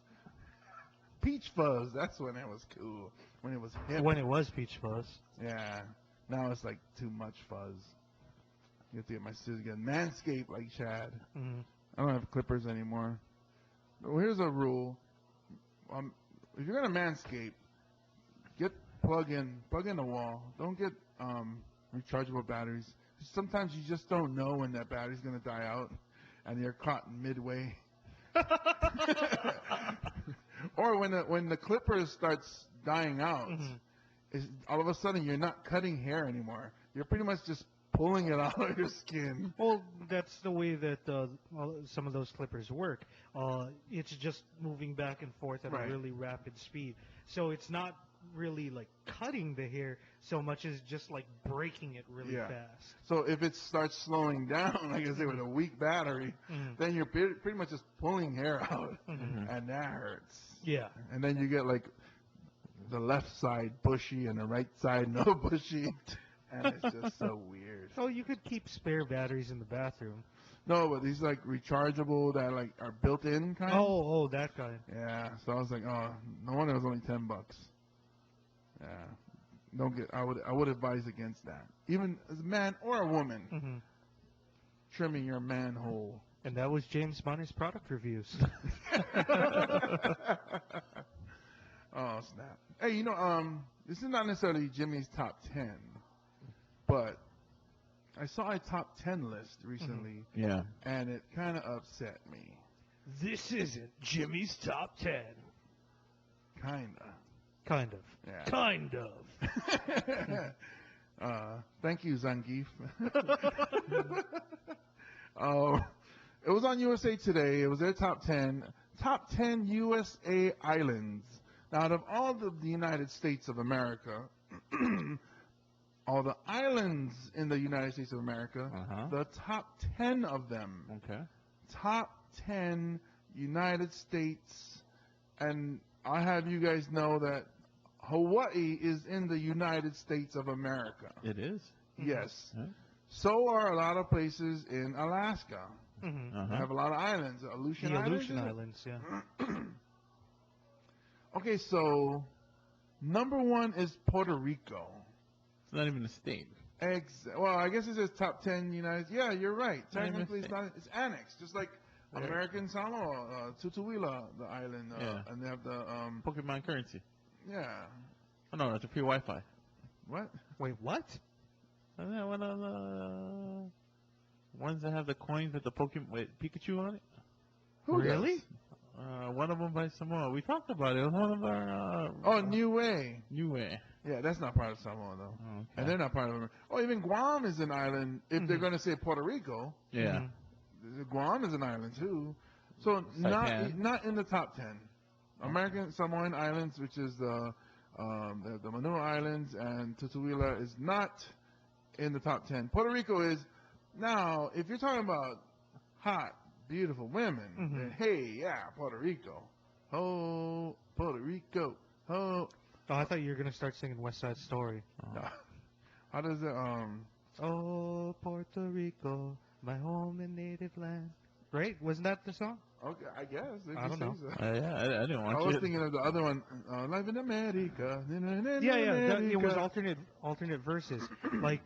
Speaker 2: Peach fuzz, that's when it was cool. When it was hip.
Speaker 1: When it was peach fuzz.
Speaker 2: Yeah. Now it's like too much fuzz. You have to get my sister get manscaped like Chad.
Speaker 1: Hmm.
Speaker 2: I don't have clippers anymore. Well, here's a rule. If you're gonna manscape, get plug in the wall. Don't get rechargeable batteries. Sometimes you just don't know when that battery's gonna die out, and you're caught midway. Or when the clipper starts dying out,
Speaker 1: Mhm.
Speaker 2: all of a sudden you're not cutting hair anymore. You're pretty much just pulling it out of your skin.
Speaker 1: Well, that's the way that some of those clippers work. It's just moving back and forth at
Speaker 2: Right.
Speaker 1: a really rapid speed. So it's not really like cutting the hair so much as just like breaking it really
Speaker 2: Yeah.
Speaker 1: fast.
Speaker 2: So if it starts slowing down, like I say, with a weak battery,
Speaker 1: Mhm.
Speaker 2: then you're pretty much just pulling hair out,
Speaker 1: Mhm.
Speaker 2: and that hurts.
Speaker 1: Yeah.
Speaker 2: And then you get like the left side bushy and the right side no bushy, and it's just so weird.
Speaker 1: So you could keep spare batteries in the bathroom.
Speaker 2: No, but these like rechargeable that like are built in kind.
Speaker 1: Oh, that kind.
Speaker 2: Yeah. So I was like, oh, no wonder it was only $10. Yeah. Don't get. I would advise against that. Even as a man or a woman,
Speaker 1: Hmm.
Speaker 2: trimming your manhole.
Speaker 1: And that was James Bonner's product reviews.
Speaker 2: Oh snap! Hey, this is not necessarily Jimmy's top 10, but I saw a top 10 list recently,
Speaker 3: Yeah.
Speaker 2: and it kind of upset me.
Speaker 1: This isn't Jimmy's top 10.
Speaker 2: Kinda.
Speaker 1: Kind of.
Speaker 2: Yeah.
Speaker 1: Kind of.
Speaker 2: Thank you, Zangief. It was on USA Today. It was their top 10. Top 10 USA islands. Now, out of all of the United States of America, all the islands in the United States of America,
Speaker 3: Uh-huh.
Speaker 2: the top 10 of them,
Speaker 3: Okay.
Speaker 2: top 10 United States, and I'll have you guys know that Hawaii is in the United States of America.
Speaker 3: It is.
Speaker 2: Yes.
Speaker 3: Yeah.
Speaker 2: So are a lot of places in Alaska.
Speaker 1: Hmm.
Speaker 2: They
Speaker 3: Uh-huh.
Speaker 2: have a lot of islands. Aleutian
Speaker 1: The
Speaker 2: Islands.
Speaker 1: Aleutian
Speaker 2: is it?
Speaker 1: Islands, yeah.
Speaker 2: Okay, so number 1 is Puerto Rico.
Speaker 3: It's not even a state.
Speaker 2: Well, I guess it says top 10 United. Yeah, you're right.
Speaker 3: Not even a
Speaker 2: Technically, it's
Speaker 3: state.
Speaker 2: not. It's annexed, just like
Speaker 3: Yeah.
Speaker 2: American Samoa, Tutuila, the island,
Speaker 3: Yeah.
Speaker 2: and they have the
Speaker 3: Pokemon currency.
Speaker 2: yeah.
Speaker 3: Oh no, that's a free Wi-Fi.
Speaker 2: What?
Speaker 1: Wait, what?
Speaker 3: Isn't that one of the ones that have the coins with the Pokemon with Pikachu on it?
Speaker 2: Who
Speaker 1: Really?
Speaker 2: does?
Speaker 3: One of them by Samoa. We talked about it. It was one of our.
Speaker 2: Oh, New Way.
Speaker 3: New Way.
Speaker 2: Yeah, that's not part of Samoa though,
Speaker 3: Oh, okay.
Speaker 2: and they're not part of it. Oh, even Guam is an island. If they're
Speaker 1: Mhm.
Speaker 2: going to say Puerto Rico,
Speaker 3: Yeah.
Speaker 2: Guam is an island too. So
Speaker 3: Saipan.
Speaker 2: not in the top 10. American Samoan Islands, which is the Manua Islands, and Tutuila is not in the top 10. Puerto Rico is. Now, if you're talking about hot, beautiful women, then hey, yeah, Puerto Rico. Oh, Puerto Rico. Oh.
Speaker 1: Oh, I thought you were gonna start singing West Side Story.
Speaker 2: How does it,
Speaker 1: Oh, Puerto Rico, my home and native land. Right? Wasn't that the song?
Speaker 2: okay, I guess. If
Speaker 1: I
Speaker 2: you
Speaker 1: don't
Speaker 2: say
Speaker 1: know.
Speaker 2: so.
Speaker 3: Yeah, I didn't watch
Speaker 2: I was
Speaker 3: it.
Speaker 2: thinking of the other one, Life in America.
Speaker 1: Yeah, it was alternate verses. Like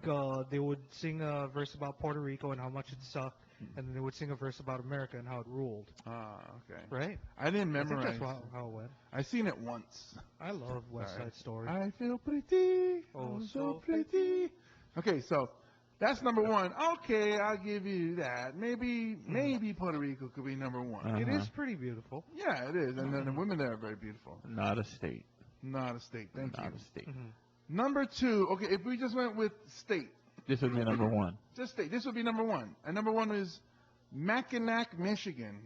Speaker 1: they would sing a verse about Puerto Rico and how much it sucked, and then they would sing a verse about America and how it ruled.
Speaker 2: Ah, okay.
Speaker 1: Right?
Speaker 2: I didn't
Speaker 1: I think
Speaker 2: memorize.
Speaker 1: that's how it went.
Speaker 2: I seen it once.
Speaker 1: I love West
Speaker 2: Alright.
Speaker 1: Side Story.
Speaker 2: I feel pretty.
Speaker 1: Oh,
Speaker 2: so
Speaker 1: so
Speaker 2: pretty. Okay, so that's number one. Okay, I'll give you that. Maybe Puerto Rico could be number one.
Speaker 1: It is pretty beautiful.
Speaker 2: Yeah, it is. And then the women there are very beautiful.
Speaker 3: Not a state.
Speaker 2: Not a state. Thank
Speaker 3: Not
Speaker 2: you.
Speaker 3: a state.
Speaker 2: Number two. Okay, if we just went with state,
Speaker 3: This would be number one.
Speaker 2: just state, this would be number one. And number one is Mackinac, Michigan.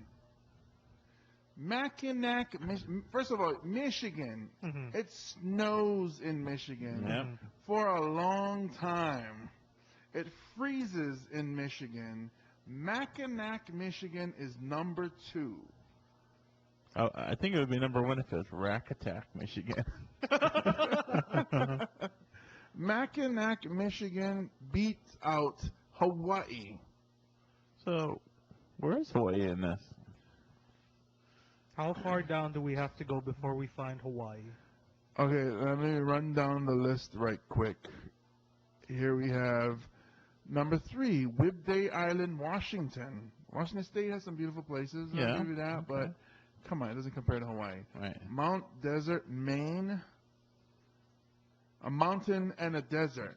Speaker 2: First of all, Michigan. It snows in Michigan
Speaker 3: Yep.
Speaker 2: for a long time. It freezes in Michigan. Mackinac, Michigan is number two.
Speaker 3: I think it would be number one if it was Rack Attack, Michigan.
Speaker 2: Mackinac, Michigan beats out Hawaii.
Speaker 3: So, where is Hawaii in this?
Speaker 1: How far down do we have to go before we find Hawaii?
Speaker 2: Okay, let me run down the list right quick. Here we have number three, Whidbey Island, Washington. Washington State has some beautiful places.
Speaker 3: Yeah,
Speaker 2: I'll give you that, but
Speaker 3: okay.
Speaker 2: come on, it doesn't compare to Hawaii.
Speaker 3: Right.
Speaker 2: Mount Desert, Maine. A mountain and a desert.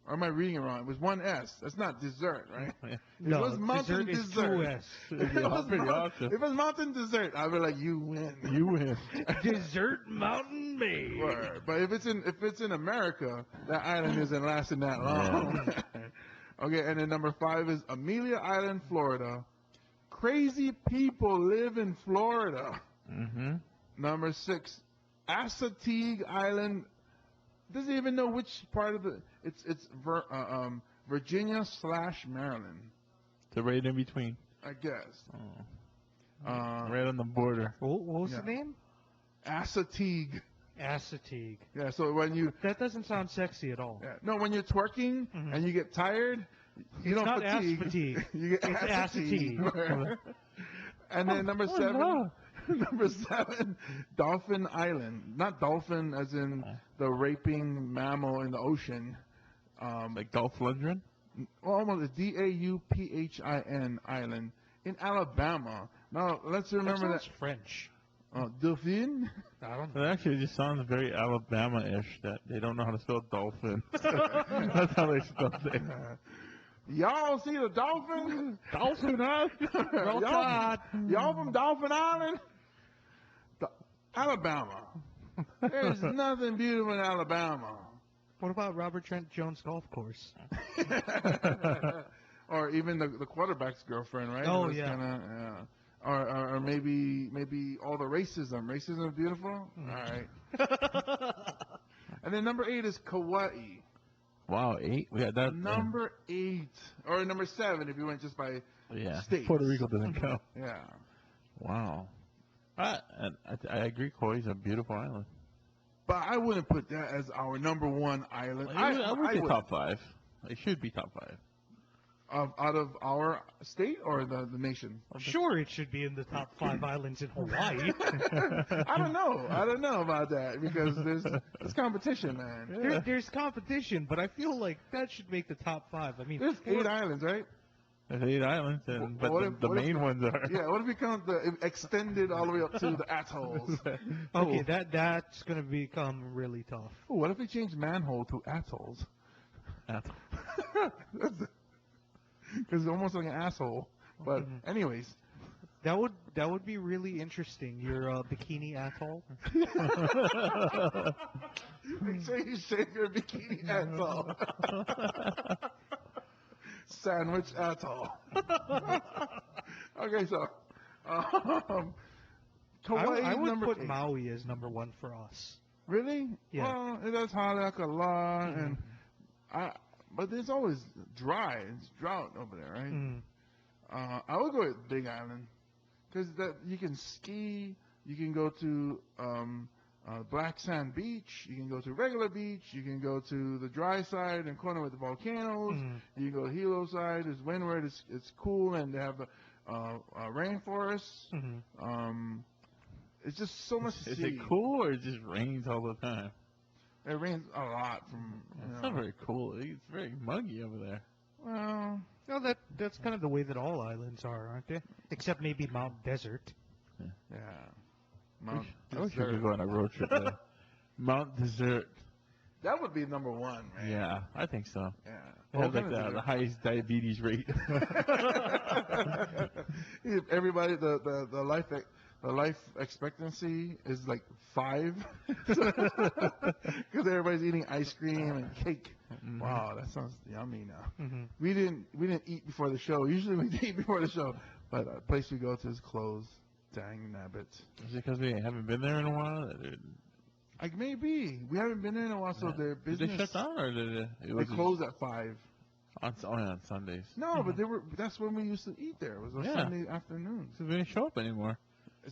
Speaker 2: Or am I reading it wrong? It was one S. That's not dessert, right? It
Speaker 1: No,
Speaker 2: was mountain
Speaker 1: dessert is
Speaker 2: dessert.
Speaker 1: two S.
Speaker 2: If it was
Speaker 3: Pretty
Speaker 2: mount-
Speaker 3: awesome.
Speaker 2: if it was mountain dessert, I'd be like, you win.
Speaker 3: You win.
Speaker 1: Dessert Mountain Maid.
Speaker 2: Word. But if it's in America, that island isn't lasting that long. Okay, and then number five is Amelia Island, Florida. Crazy people live in Florida.
Speaker 3: Mm-hmm.
Speaker 2: Number six, Assateague Island. Doesn't even know which part of the. It's Virginia / Maryland,
Speaker 3: So right in between.
Speaker 2: I guess.
Speaker 3: Oh. Right on the border.
Speaker 1: What was
Speaker 2: Yeah.
Speaker 1: the name?
Speaker 2: Assateague.
Speaker 1: Assateague.
Speaker 2: Yeah. So when you
Speaker 1: That doesn't sound sexy at all.
Speaker 2: when you're twerking and you get tired, you don't
Speaker 1: not ass
Speaker 2: fatigue.
Speaker 1: fatigue.
Speaker 2: You get
Speaker 1: It's
Speaker 2: assateague. And then number seven.
Speaker 3: no.
Speaker 2: Number seven, Dolphin Island. Not dolphin as in the raping mammal in the ocean.
Speaker 3: Like Dolph Lundgren?
Speaker 2: Almost Dauphin Island in Alabama. Now let's remember
Speaker 1: That
Speaker 2: that.
Speaker 1: sounds French.
Speaker 2: Dolphin.
Speaker 1: I don't
Speaker 3: It
Speaker 1: know.
Speaker 3: actually just sounds very Alabama-ish that they don't know how to spell dolphin. That's how they spell it.
Speaker 2: Y'all see the dolphin?
Speaker 3: Dolphin Island?
Speaker 2: y'all from Dolphin Island? Alabama. There's nothing beautiful in Alabama.
Speaker 1: What about Robert Trent Jones Golf Course?
Speaker 2: Or even the quarterback's girlfriend, right?
Speaker 1: Oh,
Speaker 2: It was
Speaker 1: yeah.
Speaker 2: Kinda, or maybe all the racism. Racism is beautiful. All right. And then number 8 is Kauai.
Speaker 3: Wow, 8? We had that.
Speaker 2: Number 8 or number 7 if you went just by
Speaker 3: Yeah.
Speaker 2: states.
Speaker 3: Puerto Rico doesn't count.
Speaker 2: Yeah.
Speaker 3: Wow. I agree, Kauai's a beautiful island.
Speaker 2: But I wouldn't put that as our number 1 island.
Speaker 3: I would say
Speaker 2: would.
Speaker 3: top 5. It should be top 5.
Speaker 2: Out of our state or the nation?
Speaker 1: Sure, it should be in the top 5 islands in Hawaii.
Speaker 2: I don't know about that because there's competition, man.
Speaker 1: There's competition, but I feel like that should make the top 5. I mean,
Speaker 2: There's 8 islands, right?
Speaker 3: There's 8 islands, but
Speaker 2: What if-
Speaker 3: the
Speaker 2: what if-
Speaker 3: main ones are.
Speaker 2: Yeah. What if we count the extended all the way up to the atolls?
Speaker 1: okay, that's gonna become really tough.
Speaker 2: Ooh, what if we change manhole to atolls? Because it's almost like an asshole. But anyways,
Speaker 1: That would be really interesting. Your bikini atoll.
Speaker 2: Make sure you shave your bikini atoll. Sandwich atoll. Okay, so Hawaii
Speaker 1: I would
Speaker 2: number
Speaker 1: put
Speaker 2: 8.
Speaker 1: Maui as number 1 for us.
Speaker 2: Really?
Speaker 1: Yeah.
Speaker 2: Well, it does halak a lot, and but it's always dry. It's drought over there, right?
Speaker 1: Mm.
Speaker 2: I would go with Big Island because that you can ski. You can go to Black Sand Beach. You can go to regular beach. You can go to the dry side and corner with the volcanoes.
Speaker 1: Mhm.
Speaker 2: You can go to Hilo side. It's windward. It's cool, and they have the rainforests.
Speaker 1: Mhm.
Speaker 2: It's just so much to
Speaker 3: Is
Speaker 2: see.
Speaker 3: it cool or it just rains all the time?
Speaker 2: It rains a lot from.
Speaker 3: It's not very cool. It's very muggy over there.
Speaker 2: Well,
Speaker 1: No, that's kind of the way that all islands are, aren't they? Except maybe Mount Desert.
Speaker 2: yeah. Mount
Speaker 3: I wish we
Speaker 2: Desert.
Speaker 3: could go on a road trip there. Mount Desert.
Speaker 2: That would be number 1, man.
Speaker 3: Yeah, I think so.
Speaker 2: Yeah.
Speaker 3: They have
Speaker 2: What
Speaker 3: like
Speaker 2: kind of
Speaker 3: the highest diabetes rate.
Speaker 2: Everybody, the life expectancy is like 5, because everybody's eating ice cream and cake.
Speaker 3: Mhm.
Speaker 2: Wow, that sounds yummy now.
Speaker 1: Mm-hmm.
Speaker 2: We didn't eat before the show. Usually we eat before the show, but the place we go to is closed. Dang nabbit.
Speaker 3: Is it because we haven't been there in a while?
Speaker 2: Like maybe we haven't been there in a while, so their
Speaker 3: Did
Speaker 2: business
Speaker 3: they shut down or did it?
Speaker 2: They closed at 5.
Speaker 3: on Sundays.
Speaker 2: No, but that's when we used to eat there. It was on
Speaker 3: Yeah.
Speaker 2: Sunday afternoons.
Speaker 3: So they didn't show up anymore.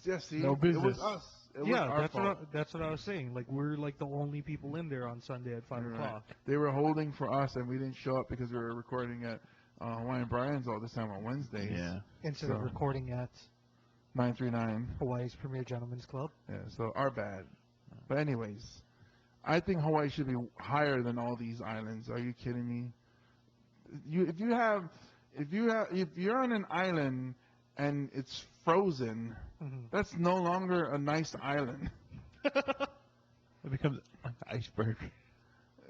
Speaker 2: Yeah, see,
Speaker 3: No
Speaker 2: it was
Speaker 3: business.
Speaker 2: us. It was
Speaker 1: Yeah,
Speaker 2: our fault.
Speaker 1: that's what I was saying. Like we're like the only people in there on Sunday at 5
Speaker 2: You're right.
Speaker 1: o'clock.
Speaker 2: They were holding for us, and we didn't show up because we were recording at Hawaiian Brian's all this time on Wednesdays.
Speaker 3: Yeah.
Speaker 1: Instead of
Speaker 2: So-
Speaker 1: recording at
Speaker 2: 939.
Speaker 1: Hawaii's Premier Gentlemen's Club.
Speaker 2: Yeah, so our bad. But anyways, I think Hawaii should be higher than all these islands. Are you kidding me? If you're on an island and it's frozen,
Speaker 1: Mm-hmm.
Speaker 2: that's no longer a nice island.
Speaker 3: It becomes like an iceberg.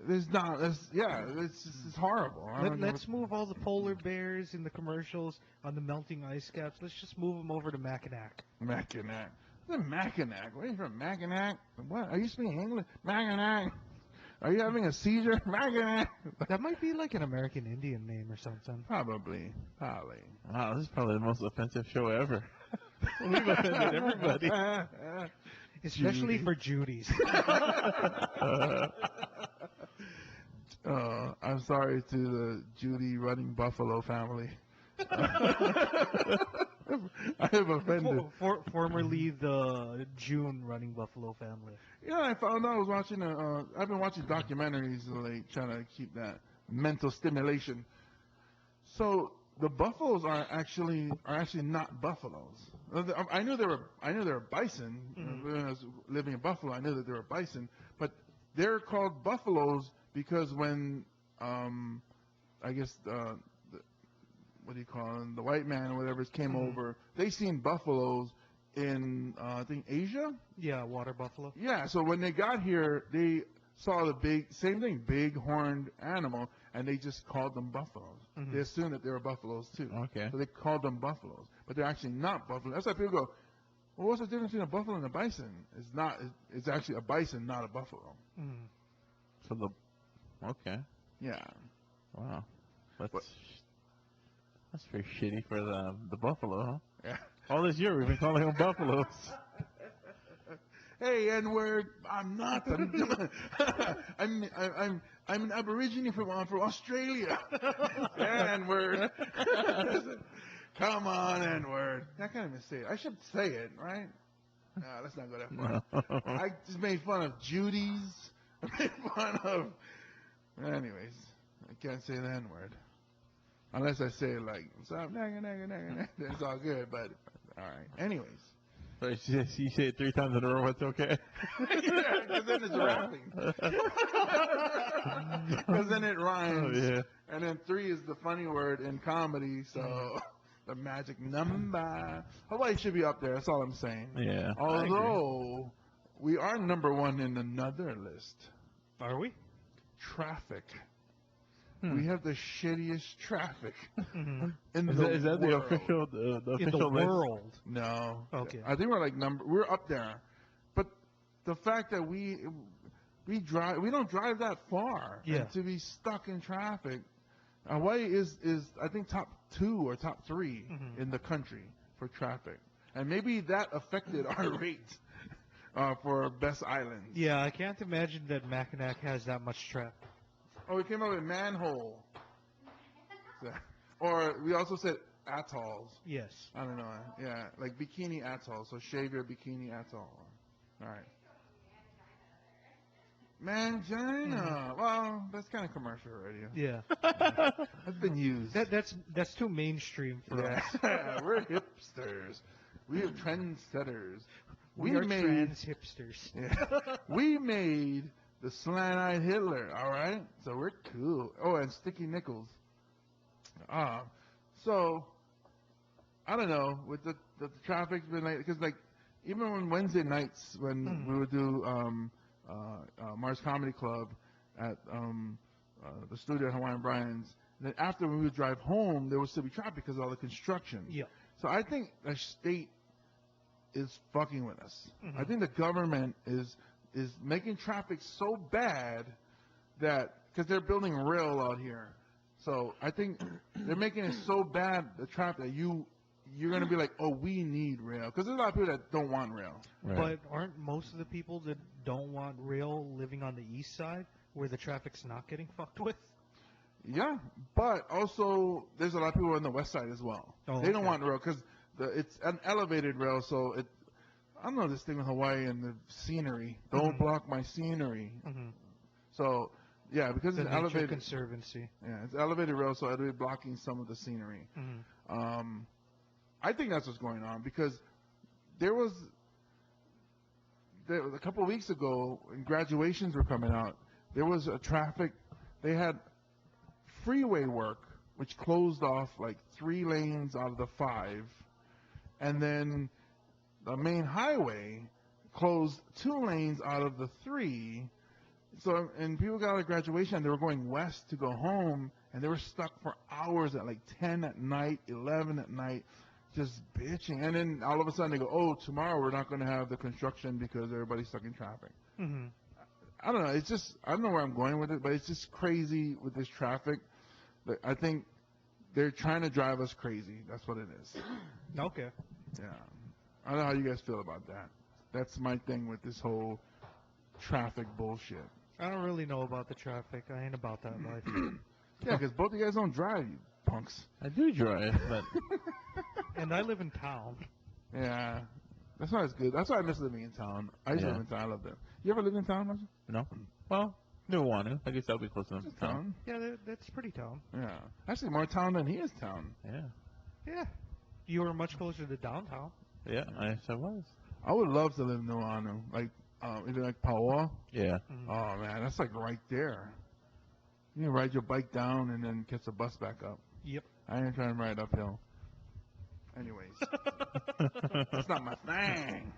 Speaker 2: It's not. It's horrible. I don't know
Speaker 1: Let's move all the polar bears in the commercials on the melting ice caps. Let's just move them over to Mackinac.
Speaker 2: Mackinac. What's a Mackinac? Where are you from? Mackinac? What? Are you speaking English? Mackinac. Are you having a seizure? Mackinac.
Speaker 1: That might be like an American Indian name or something.
Speaker 2: Probably.
Speaker 3: Wow, this is probably the most offensive show ever. We've offended everybody.
Speaker 1: Especially for Judy's.
Speaker 2: I'm sorry to the Judy Running Buffalo family. I have offended.
Speaker 1: Formerly the June Running Buffalo family.
Speaker 2: Yeah, I found out I was watching I've been watching documentaries like trying to keep that mental stimulation. So the buffaloes are actually not buffaloes. I knew they were bison. When I was living in Buffalo, I knew that they were bison, but they're called buffaloes because when I guess what do you call them? The white man or whatever came over, they seen buffaloes in I think Asia.
Speaker 1: Yeah, water buffalo.
Speaker 2: Yeah, so when they got here, they saw the big horned animal, and they just called them buffaloes.
Speaker 1: Mhm.
Speaker 2: They assumed that they were buffaloes too.
Speaker 3: Okay.
Speaker 2: So they called them buffaloes, but they're actually not buffaloes. That's why people go, well, what's the difference between a buffalo and a bison? It's not. It's actually a bison, not a buffalo.
Speaker 1: Mm.
Speaker 3: So okay.
Speaker 2: Yeah.
Speaker 3: Wow.
Speaker 2: What?
Speaker 3: That's very shitty for the buffalo, huh?
Speaker 2: Yeah.
Speaker 3: All this year we've been calling them buffaloes.
Speaker 2: Hey, N-word. I'm not. I'm an Aborigine from Australia. Yeah, N-word. Come on, N-word. I can't even say it. I should say it, right? No, let's not go that far. I just made fun of Judy's. I made fun of. Anyways, I can't say the N-word. Unless I say it like, what's up, nagga, nagga, nagga, nagga. Then it's all good, but all right. Anyways.
Speaker 3: So you say it 3 times in a row, it's okay?
Speaker 2: Yeah, because then it's rapping. Because then it rhymes.
Speaker 3: Oh, yeah.
Speaker 2: And then 3 is the funny word in comedy, so the magic number. Hawaii should be up there, that's all I'm saying.
Speaker 3: Yeah.
Speaker 2: Although, we are number 1 in another list.
Speaker 1: Are we?
Speaker 2: Traffic. We have the shittiest traffic
Speaker 1: Mhm.
Speaker 2: in
Speaker 3: Is
Speaker 2: the
Speaker 3: that the
Speaker 2: world.
Speaker 3: official the
Speaker 1: In the
Speaker 3: official list?
Speaker 1: world.
Speaker 2: No.
Speaker 1: Okay.
Speaker 2: I think we're like we're up there. But the fact that we don't drive that far.
Speaker 1: Yeah.
Speaker 2: And to be stuck in traffic, Hawaii is I think top 2 or top 3
Speaker 1: Mhm.
Speaker 2: in the country for traffic. And maybe that affected our rate for best islands.
Speaker 1: Yeah, I can't imagine that Mackinac has that much traffic.
Speaker 2: Oh, we came up with manhole. So- or we also said atolls.
Speaker 1: Yes.
Speaker 2: I don't know. Yeah, like bikini atoll. So shave your bikini atoll. All right. Mangina. Well, that's kind of commercial already.
Speaker 1: Yeah.
Speaker 2: That's been used.
Speaker 1: That's too mainstream for us.
Speaker 2: Yeah, we're hipsters. We are trendsetters.
Speaker 1: We are trans hipsters.
Speaker 2: Yeah, we made the slant-eyed Hitler. All right, so we're cool. Oh, and sticky nickels. So I don't know with the traffic's been like because like even on Wednesday nights when we would do Mars Comedy Club at the studio at Hawaiian Brian's. Then after we would drive home, there would still be traffic because of all the construction.
Speaker 1: Yeah.
Speaker 2: So I think the state is fucking with us.
Speaker 1: Mhm.
Speaker 2: I think the government is making traffic so bad that because they're building rail out here. So I think they're making it so bad the traffic that you're gonna be like, oh, we need rail because there's a lot of people that don't want rail.
Speaker 1: But aren't most of the people that don't want rail living on the east side where the traffic's not getting fucked with?
Speaker 2: Yeah, but also there's a lot of people on the west side as well.
Speaker 1: Oh,
Speaker 2: They don't
Speaker 1: okay.
Speaker 2: want rail because it's an elevated rail, so it. I don't know this thing with Hawaii and the scenery. Don't
Speaker 1: Mhm.
Speaker 2: block my scenery.
Speaker 1: Mhm.
Speaker 2: So yeah, because
Speaker 1: The
Speaker 2: it's
Speaker 1: Nature
Speaker 2: elevated.
Speaker 1: Conservancy.
Speaker 2: Yeah, it's elevated rail, so it'll be blocking some of the scenery.
Speaker 1: Mhm.
Speaker 2: I think that's what's going on because there was a couple of weeks ago when graduations were coming out. There was a traffic. They had freeway work, which closed off like 3 lanes out of the 5, and then the main highway closed 2 lanes out of the 3. So, and people got out of graduation, and they were going west to go home, and they were stuck for hours at like 10 at night, 11 at night, just bitching. And then all of a sudden they go, oh, tomorrow we're not going to have the construction because everybody's stuck in traffic.
Speaker 1: Mhm.
Speaker 2: I don't know. It's just, I don't know where I'm going with it, but it's just crazy with this traffic. But I think they're trying to drive us crazy. That's what it is.
Speaker 1: Okay.
Speaker 2: Yeah. I don't know how you guys feel about that. That's my thing with this whole traffic bullshit.
Speaker 1: I don't really know about the traffic. I ain't about that life.
Speaker 2: Yeah, because both of you guys don't drive, you punks.
Speaker 3: I do drive, but
Speaker 1: And I live in town.
Speaker 2: Yeah. That's why it's good. That's why I miss living in town. I used to
Speaker 3: Yeah.
Speaker 2: live in town. I love that. You ever lived in town, Marshall?
Speaker 3: no. Well, do want to. I guess that'll be close enough to town.
Speaker 2: Town?
Speaker 1: Yeah, that's pretty town.
Speaker 2: Yeah. Actually, more town than he is town.
Speaker 3: Yeah.
Speaker 1: Yeah. You were much closer to downtown.
Speaker 3: Yeah, I was.
Speaker 2: I would love to live in Nuanu. Like, even like Paoa.
Speaker 3: Yeah.
Speaker 1: Mhm.
Speaker 2: Oh, man. That's like right there. You can ride your bike down and then catch the bus back up.
Speaker 1: Yep.
Speaker 2: I ain't trying to ride uphill. Anyways. That's not my thing.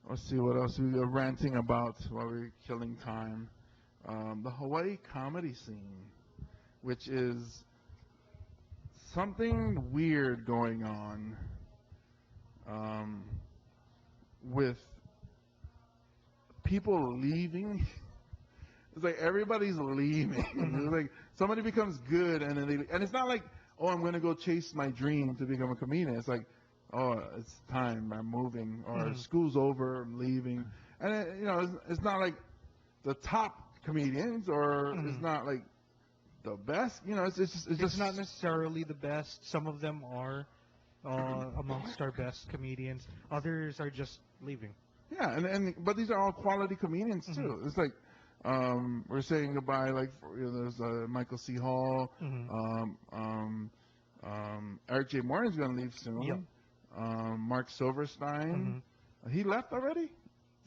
Speaker 2: Let's see what else we are ranting about while we're killing time. The Hawaii comedy scene, which is something weird going on with people leaving. It's like everybody's leaving. It's like somebody becomes good, and then and it's not like, oh, I'm going to go chase my dream to become a comedian. It's like, oh, it's time, I'm moving, or school's over, I'm leaving. And it's not like the top comedians, or it's not like the best. It's
Speaker 1: It's not necessarily the best. Some of them are amongst our best comedians. Others are just leaving.
Speaker 2: Yeah, but these are all quality comedians too. It's like we're saying goodbye. Like there's Michael C. Hall, Eric J. Morgan's gonna leave soon.
Speaker 1: Yep.
Speaker 2: Mark Silverstein, he left already.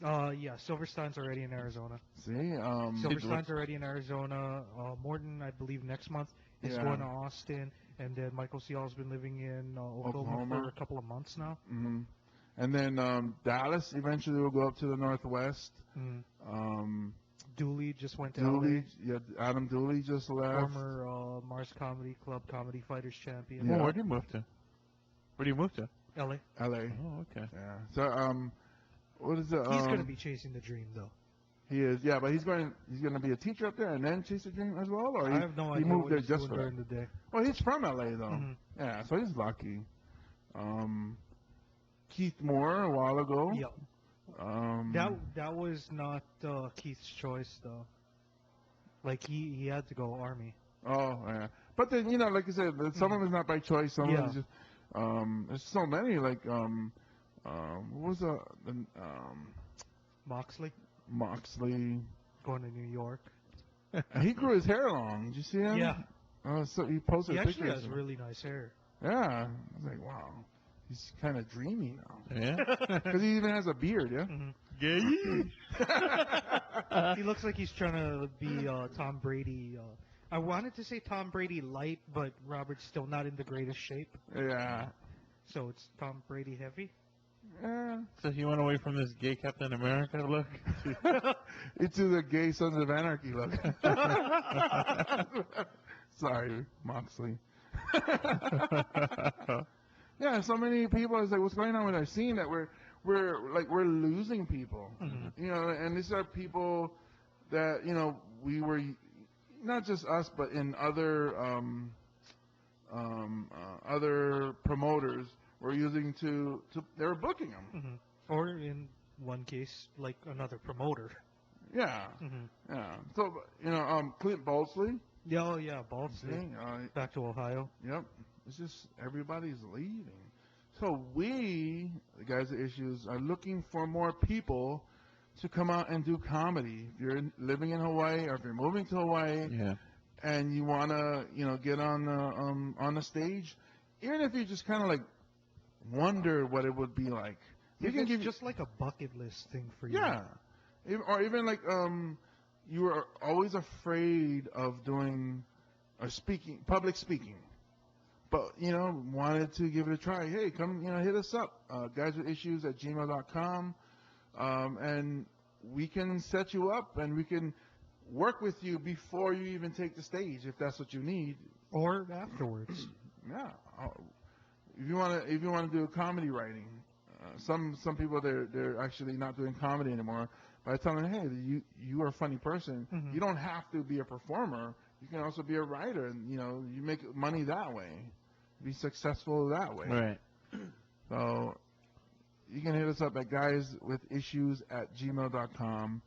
Speaker 1: Yeah, Silverstein's already in Arizona.
Speaker 2: See,
Speaker 1: Silverstein's already in Arizona. Morton, I believe, next month is
Speaker 2: Yeah.
Speaker 1: going to Austin, and then Michael C. Hall's been living in Oklahoma
Speaker 2: Oklahoma.
Speaker 1: for a couple of months now.
Speaker 2: And then Dallas eventually will go up to the northwest.
Speaker 1: Dooley just went to
Speaker 2: Dooley,
Speaker 1: LA.
Speaker 2: yeah, Adam Dooley just left.
Speaker 1: Former Mars Comedy Club Comedy Fighters champion.
Speaker 2: Yeah.
Speaker 3: Oh, where did he move to? Where did he move to?
Speaker 1: LA.
Speaker 2: LA.
Speaker 3: Oh, okay.
Speaker 2: Yeah. So what is it?
Speaker 1: He's gonna be chasing the dream though.
Speaker 2: He is. Yeah, but he's going to be a teacher up there and then chase the dream as well, or
Speaker 1: I have no
Speaker 2: he
Speaker 1: idea
Speaker 2: moved
Speaker 1: what
Speaker 2: there
Speaker 1: he's
Speaker 2: just
Speaker 1: doing
Speaker 2: for
Speaker 1: during
Speaker 2: that.
Speaker 1: the day.
Speaker 2: Well, he's from LA though.
Speaker 1: Mhm.
Speaker 2: Yeah, so he's lucky. Keith Moore a while ago.
Speaker 1: Yeah. That was not Keith's choice though. Like he had to go Army.
Speaker 2: Oh, yeah. But then, like I said, some of it's not by choice. Some of it's just, there's so many, like, what was
Speaker 1: Moxley
Speaker 2: Moxley.
Speaker 1: going to New York.
Speaker 2: He grew his hair long. Did you see him?
Speaker 1: Yeah.
Speaker 2: So he posted
Speaker 1: He actually
Speaker 2: pictures.
Speaker 1: has really nice hair.
Speaker 2: Yeah. I was like, wow. He's kind of dreamy now.
Speaker 3: Yeah.
Speaker 2: Because he even has a beard, yeah?
Speaker 3: Gay.
Speaker 1: He looks like he's trying to be Tom Brady. I wanted to say Tom Brady light, but Robert's still not in the greatest shape.
Speaker 2: Yeah.
Speaker 1: So it's Tom Brady heavy.
Speaker 2: Yeah.
Speaker 3: So he went away from this gay Captain America look.
Speaker 2: Into the gay Sons of Anarchy look. Sorry, Moxley. Yeah, so many people. It's like, what's going on with our scene that we're losing people. And these are people that we were not just us, but in other other promoters were using to they were booking them.
Speaker 1: Or in one case, like another promoter.
Speaker 2: Yeah, yeah. So Clint Balsley.
Speaker 1: Yeah, oh yeah, Baldsley. Back to Ohio.
Speaker 2: Yep. It's just everybody's leaving. So we, the guys at Issues, are looking for more people to come out and do comedy. If you're living in Hawaii or if you're moving to Hawaii
Speaker 3: Yeah.
Speaker 2: and you want to, get on the stage, even if you just kind of like wonder what it would be like. We can
Speaker 1: It's
Speaker 2: give you,
Speaker 1: just like a bucket list thing for you.
Speaker 2: yeah. Or even like you were always afraid of doing public speaking. But, wanted to give it a try. Hey, come, hit us up, guyswithissues@gmail.com, and we can set you up and we can work with you before you even take the stage, if that's what you need.
Speaker 1: Or afterwards.
Speaker 2: Yeah. If you want to do comedy writing, some people they're actually not doing comedy anymore. But I tell them, hey, you are a funny person. You don't have to be a performer. You can also be a writer, and you make money that way. Be successful that way.
Speaker 3: Right.
Speaker 2: So you can hit us up at guyswithissues@gmail.com,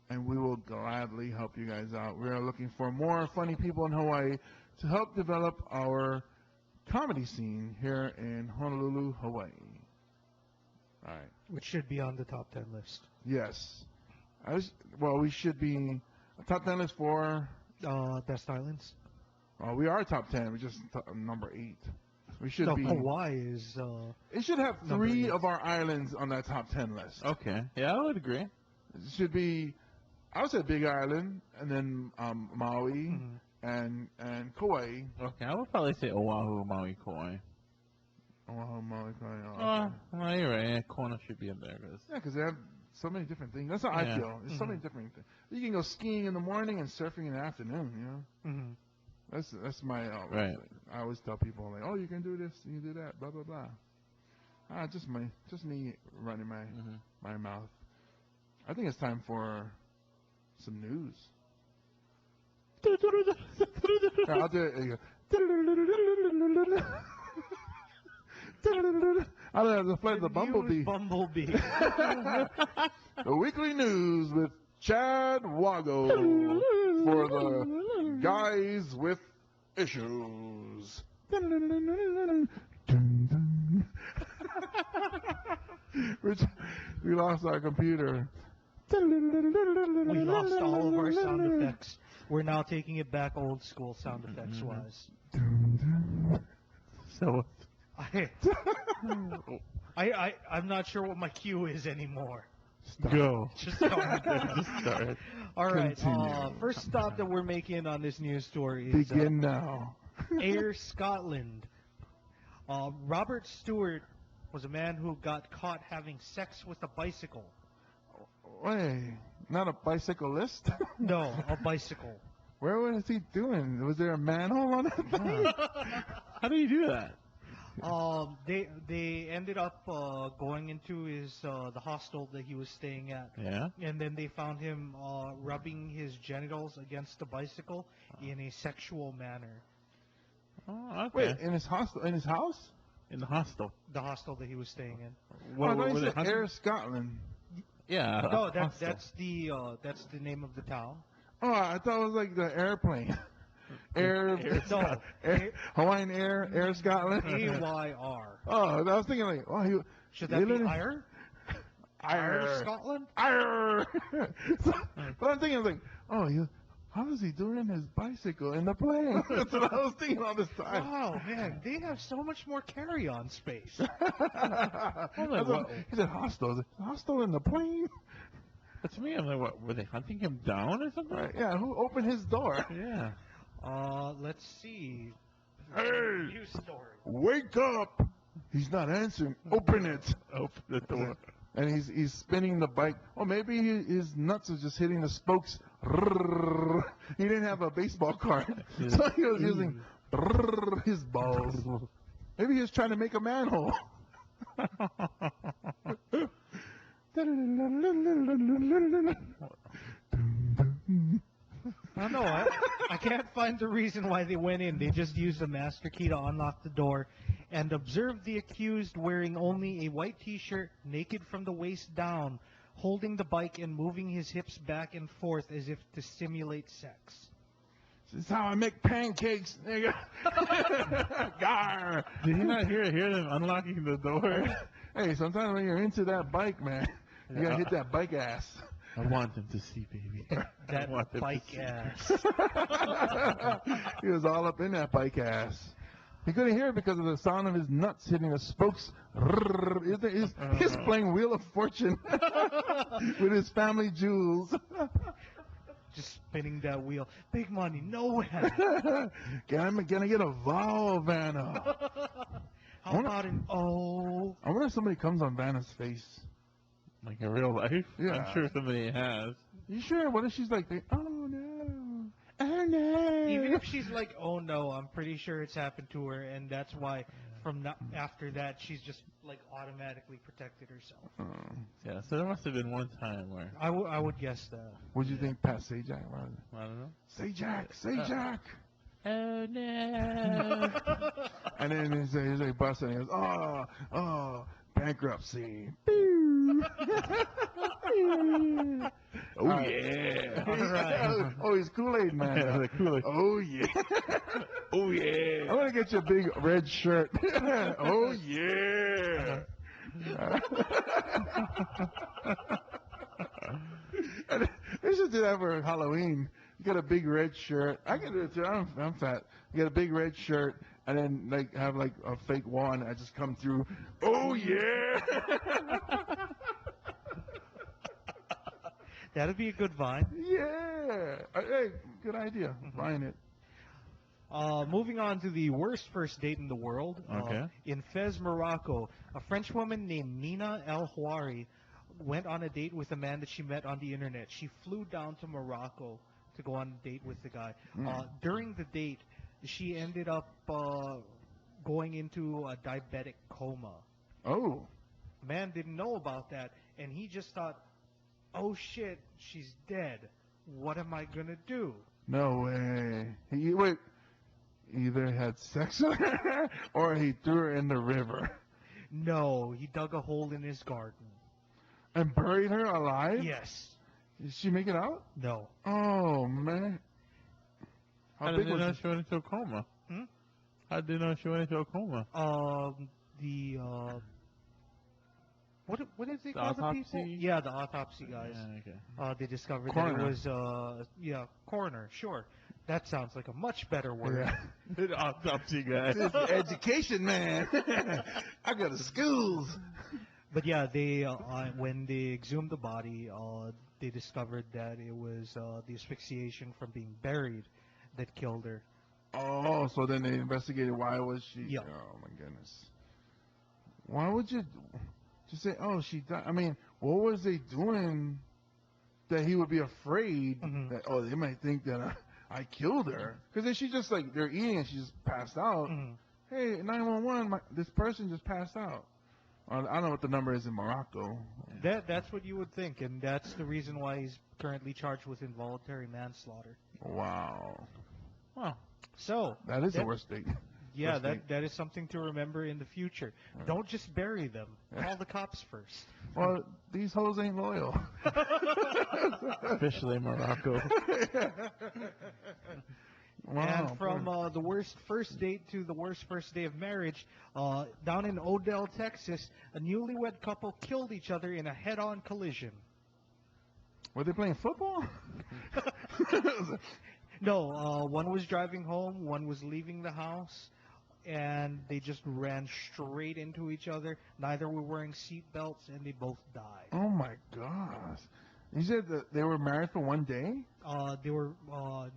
Speaker 2: and we will gladly help you guys out. We are looking for more funny people in Hawaii to help develop our comedy scene here in Honolulu, Hawaii. All right.
Speaker 1: Which should be on the top 10 list.
Speaker 2: Yes. We should be top 10 list for.
Speaker 1: Best Islands.
Speaker 2: We are top 10. We're just number 8. We should
Speaker 1: No,
Speaker 2: be.
Speaker 1: Hawaii is.
Speaker 2: It should have
Speaker 1: number
Speaker 2: 3
Speaker 1: 8.
Speaker 2: of our islands on that top 10 list.
Speaker 3: Okay. Yeah, I would agree.
Speaker 2: It should be. I would say Big Island, and then Maui, and Kauai.
Speaker 3: Okay, I would probably say Oahu, Maui, Kauai.
Speaker 2: Oahu, Maui, Kauai.
Speaker 3: Well, you're right. Yeah, Kona should be in there.
Speaker 2: Yeah, because they have so many different things. That's how I
Speaker 3: Yeah.
Speaker 2: feel. There's so many different things. You can go skiing in the morning and surfing in the afternoon. That's my
Speaker 3: Right.
Speaker 2: I always tell people like, oh, you can do this, you can do that, blah blah blah. Just me running my mouth. I think it's time for some news. I'll do it. I don't have to play the bumblebee.
Speaker 1: Bumblebee.
Speaker 2: The weekly news with Chad Wago for the guys with issues. We lost our computer.
Speaker 1: We lost all of our sound effects. We're now taking it back old school sound effects wise.
Speaker 3: So,
Speaker 1: I'm not sure what my cue is anymore.
Speaker 3: go.
Speaker 1: Just start.
Speaker 3: Just start.
Speaker 1: All right.
Speaker 2: Continue.
Speaker 1: First stop that we're making on this news story is
Speaker 2: Begin now.
Speaker 1: Air Scotland. Robert Stewart was a man who got caught having sex with a bicycle.
Speaker 2: Hey, Not a bicyclist?
Speaker 1: No, a bicycle.
Speaker 2: Where was he doing? Was there a manhole on that thing?
Speaker 3: How do you do that?
Speaker 1: They ended up going into his the hostel that he was staying at,
Speaker 3: Yeah.
Speaker 1: and then they found him rubbing his genitals against the bicycle in a sexual manner.
Speaker 3: Oh, okay.
Speaker 2: Wait, in his hostel, in his house?
Speaker 3: In the hostel.
Speaker 1: The hostel that he was staying in.
Speaker 2: Oh, I thought
Speaker 3: were
Speaker 2: you
Speaker 3: they
Speaker 2: said
Speaker 3: hunting?
Speaker 2: Air Scotland.
Speaker 3: Yeah.
Speaker 1: No,
Speaker 3: a hostel.
Speaker 1: that's the name of the town.
Speaker 2: Oh, I thought it was like the airplane. Air,
Speaker 1: No,
Speaker 2: Hawaiian Air Scotland.
Speaker 1: AYR.
Speaker 2: Oh, I was thinking like, oh, he
Speaker 1: Should that be
Speaker 2: lived in-
Speaker 1: Ire?
Speaker 2: Ire.
Speaker 1: Scotland?
Speaker 2: Arr! But I'm thinking like, oh, how is he doing his bicycle in the plane? That's what I was thinking all this time.
Speaker 1: Wow, man, they have so much more carry-on space.
Speaker 2: That's
Speaker 3: what-
Speaker 2: what- he said hostel. I was like, hostel in the plane?
Speaker 3: But to me, I'm like, what? Were they hunting him down or something?
Speaker 2: Right, yeah, who opened his door?
Speaker 3: Yeah.
Speaker 1: Let's see.
Speaker 2: Hey,
Speaker 1: News story.
Speaker 2: wake up! He's not answering. Open it.
Speaker 3: Open the door.
Speaker 2: And he's spinning the bike. Or maybe his nuts are just hitting the spokes. He didn't have a baseball card, so he was using his balls. Maybe he was trying to make a manhole.
Speaker 1: I don't know. I can't find the reason why they went in. They just used a master key to unlock the door and observed the accused wearing only a white t-shirt, naked from the waist down, holding the bike and moving his hips back and forth as if to simulate sex.
Speaker 2: This is how I make pancakes, nigga. Gar.
Speaker 3: Did he not hear them unlocking the door?
Speaker 2: Hey, sometimes when you're into that bike, man, you gotta hit that bike ass.
Speaker 3: I want them to see, baby.
Speaker 1: That
Speaker 3: I want them to
Speaker 1: bike
Speaker 3: see.
Speaker 1: ass.
Speaker 2: He was all up in that bike ass. He couldn't hear it because of the sound of his nuts hitting the spokes. He's playing Wheel of Fortune with his family jewels.
Speaker 1: Just spinning that wheel. Big money, no way.
Speaker 2: Can I get a vowel, Vanna?
Speaker 1: How about an O?
Speaker 2: I wonder if somebody comes on Vanna's face.
Speaker 3: Like in real life?
Speaker 2: Yeah.
Speaker 3: I'm sure somebody has.
Speaker 2: You sure? What if she's like, oh no, oh no?
Speaker 1: Even if she's like, oh no, I'm pretty sure it's happened to her, and that's why from after that she's just like automatically protected herself.
Speaker 3: Yeah, so there must have been one time where,
Speaker 1: I would guess that.
Speaker 2: What'd you think, Pat Sajak?
Speaker 3: I don't know.
Speaker 2: Sajak.
Speaker 3: Oh no.
Speaker 2: And then he's like busting. He goes, oh, bankruptcy. Oh yeah.
Speaker 1: All right.
Speaker 2: Oh, he's Kool-Aid man.
Speaker 3: Yeah, the Kool-Aid.
Speaker 2: Oh yeah.
Speaker 3: Oh yeah.
Speaker 2: I'm gonna get you a big red shirt. Oh yeah. And they should do that for Halloween. You get a big red shirt. I can do it too. I'm fat. You get a big red shirt and then like have like a fake wand. I just come through. Oh yeah.
Speaker 1: That'd be a good vine.
Speaker 2: Yeah. Hey, good idea. Buying it.
Speaker 1: Moving on to the worst first date in the world.
Speaker 3: Okay.
Speaker 1: In Fez, Morocco, a French woman named Mina El Houari went on a date with a man that she met on the internet. She flew down to Morocco to go on a date with the guy. During the date, she ended up going into a diabetic coma.
Speaker 2: Oh.
Speaker 1: Man didn't know about that, and he just thought, oh shit, she's dead. What am I gonna do?
Speaker 2: No way. He either had sex with her or he threw her in the river
Speaker 1: No, he dug a hole in his garden.
Speaker 2: and buried her alive.
Speaker 1: Yes.
Speaker 2: Did she make it out?
Speaker 1: No.
Speaker 2: Oh man.
Speaker 3: How
Speaker 2: How
Speaker 3: did
Speaker 2: big
Speaker 3: they
Speaker 2: was
Speaker 3: know
Speaker 2: it?
Speaker 3: she went into a coma?
Speaker 1: Hmm?
Speaker 3: How did they know she went into a coma?
Speaker 1: What did they
Speaker 3: The
Speaker 1: call the people?
Speaker 3: autopsy?
Speaker 1: Yeah, the autopsy guys.
Speaker 3: Yeah, okay.
Speaker 1: They discovered
Speaker 2: Coroner.
Speaker 1: that it was coroner. Sure, that sounds like a much better word.
Speaker 2: Yeah.
Speaker 3: The autopsy guy.
Speaker 2: This is education, man. I go to schools.
Speaker 1: But yeah, they when they exhumed the body, they discovered that it was the asphyxiation from being buried that killed her.
Speaker 2: Oh, so then they investigated why was she?
Speaker 1: Yeah.
Speaker 2: Oh my goodness. Why would you just say, oh, she died? I mean, what was they doing that he would be afraid
Speaker 1: Mhm.
Speaker 2: that they might think that I killed her, because then she just like they're eating and she just passed out.
Speaker 1: Mhm.
Speaker 2: Hey, 911, this person just passed out. I don't know what the number is in Morocco.
Speaker 1: That's what you would think, and that's the reason why he's currently charged with involuntary manslaughter.
Speaker 2: Wow,
Speaker 3: Well,
Speaker 1: So
Speaker 2: that is the worst thing.
Speaker 1: Yeah,
Speaker 2: Worst thing.
Speaker 1: that is something to remember in the future. Don't just bury them. Call the cops first.
Speaker 2: Well, these hoes ain't loyal.
Speaker 3: officially Morocco.
Speaker 2: Wow,
Speaker 1: And from the worst first date to the worst first day of marriage, down in Odell, Texas, a newlywed couple killed each other in a head-on collision.
Speaker 2: were they playing football?
Speaker 1: No, one was driving home, one was leaving the house, and they just ran straight into each other. Neither were wearing seat belts, and they both died.
Speaker 2: Oh my gosh! You said that they were married for one day?
Speaker 1: They were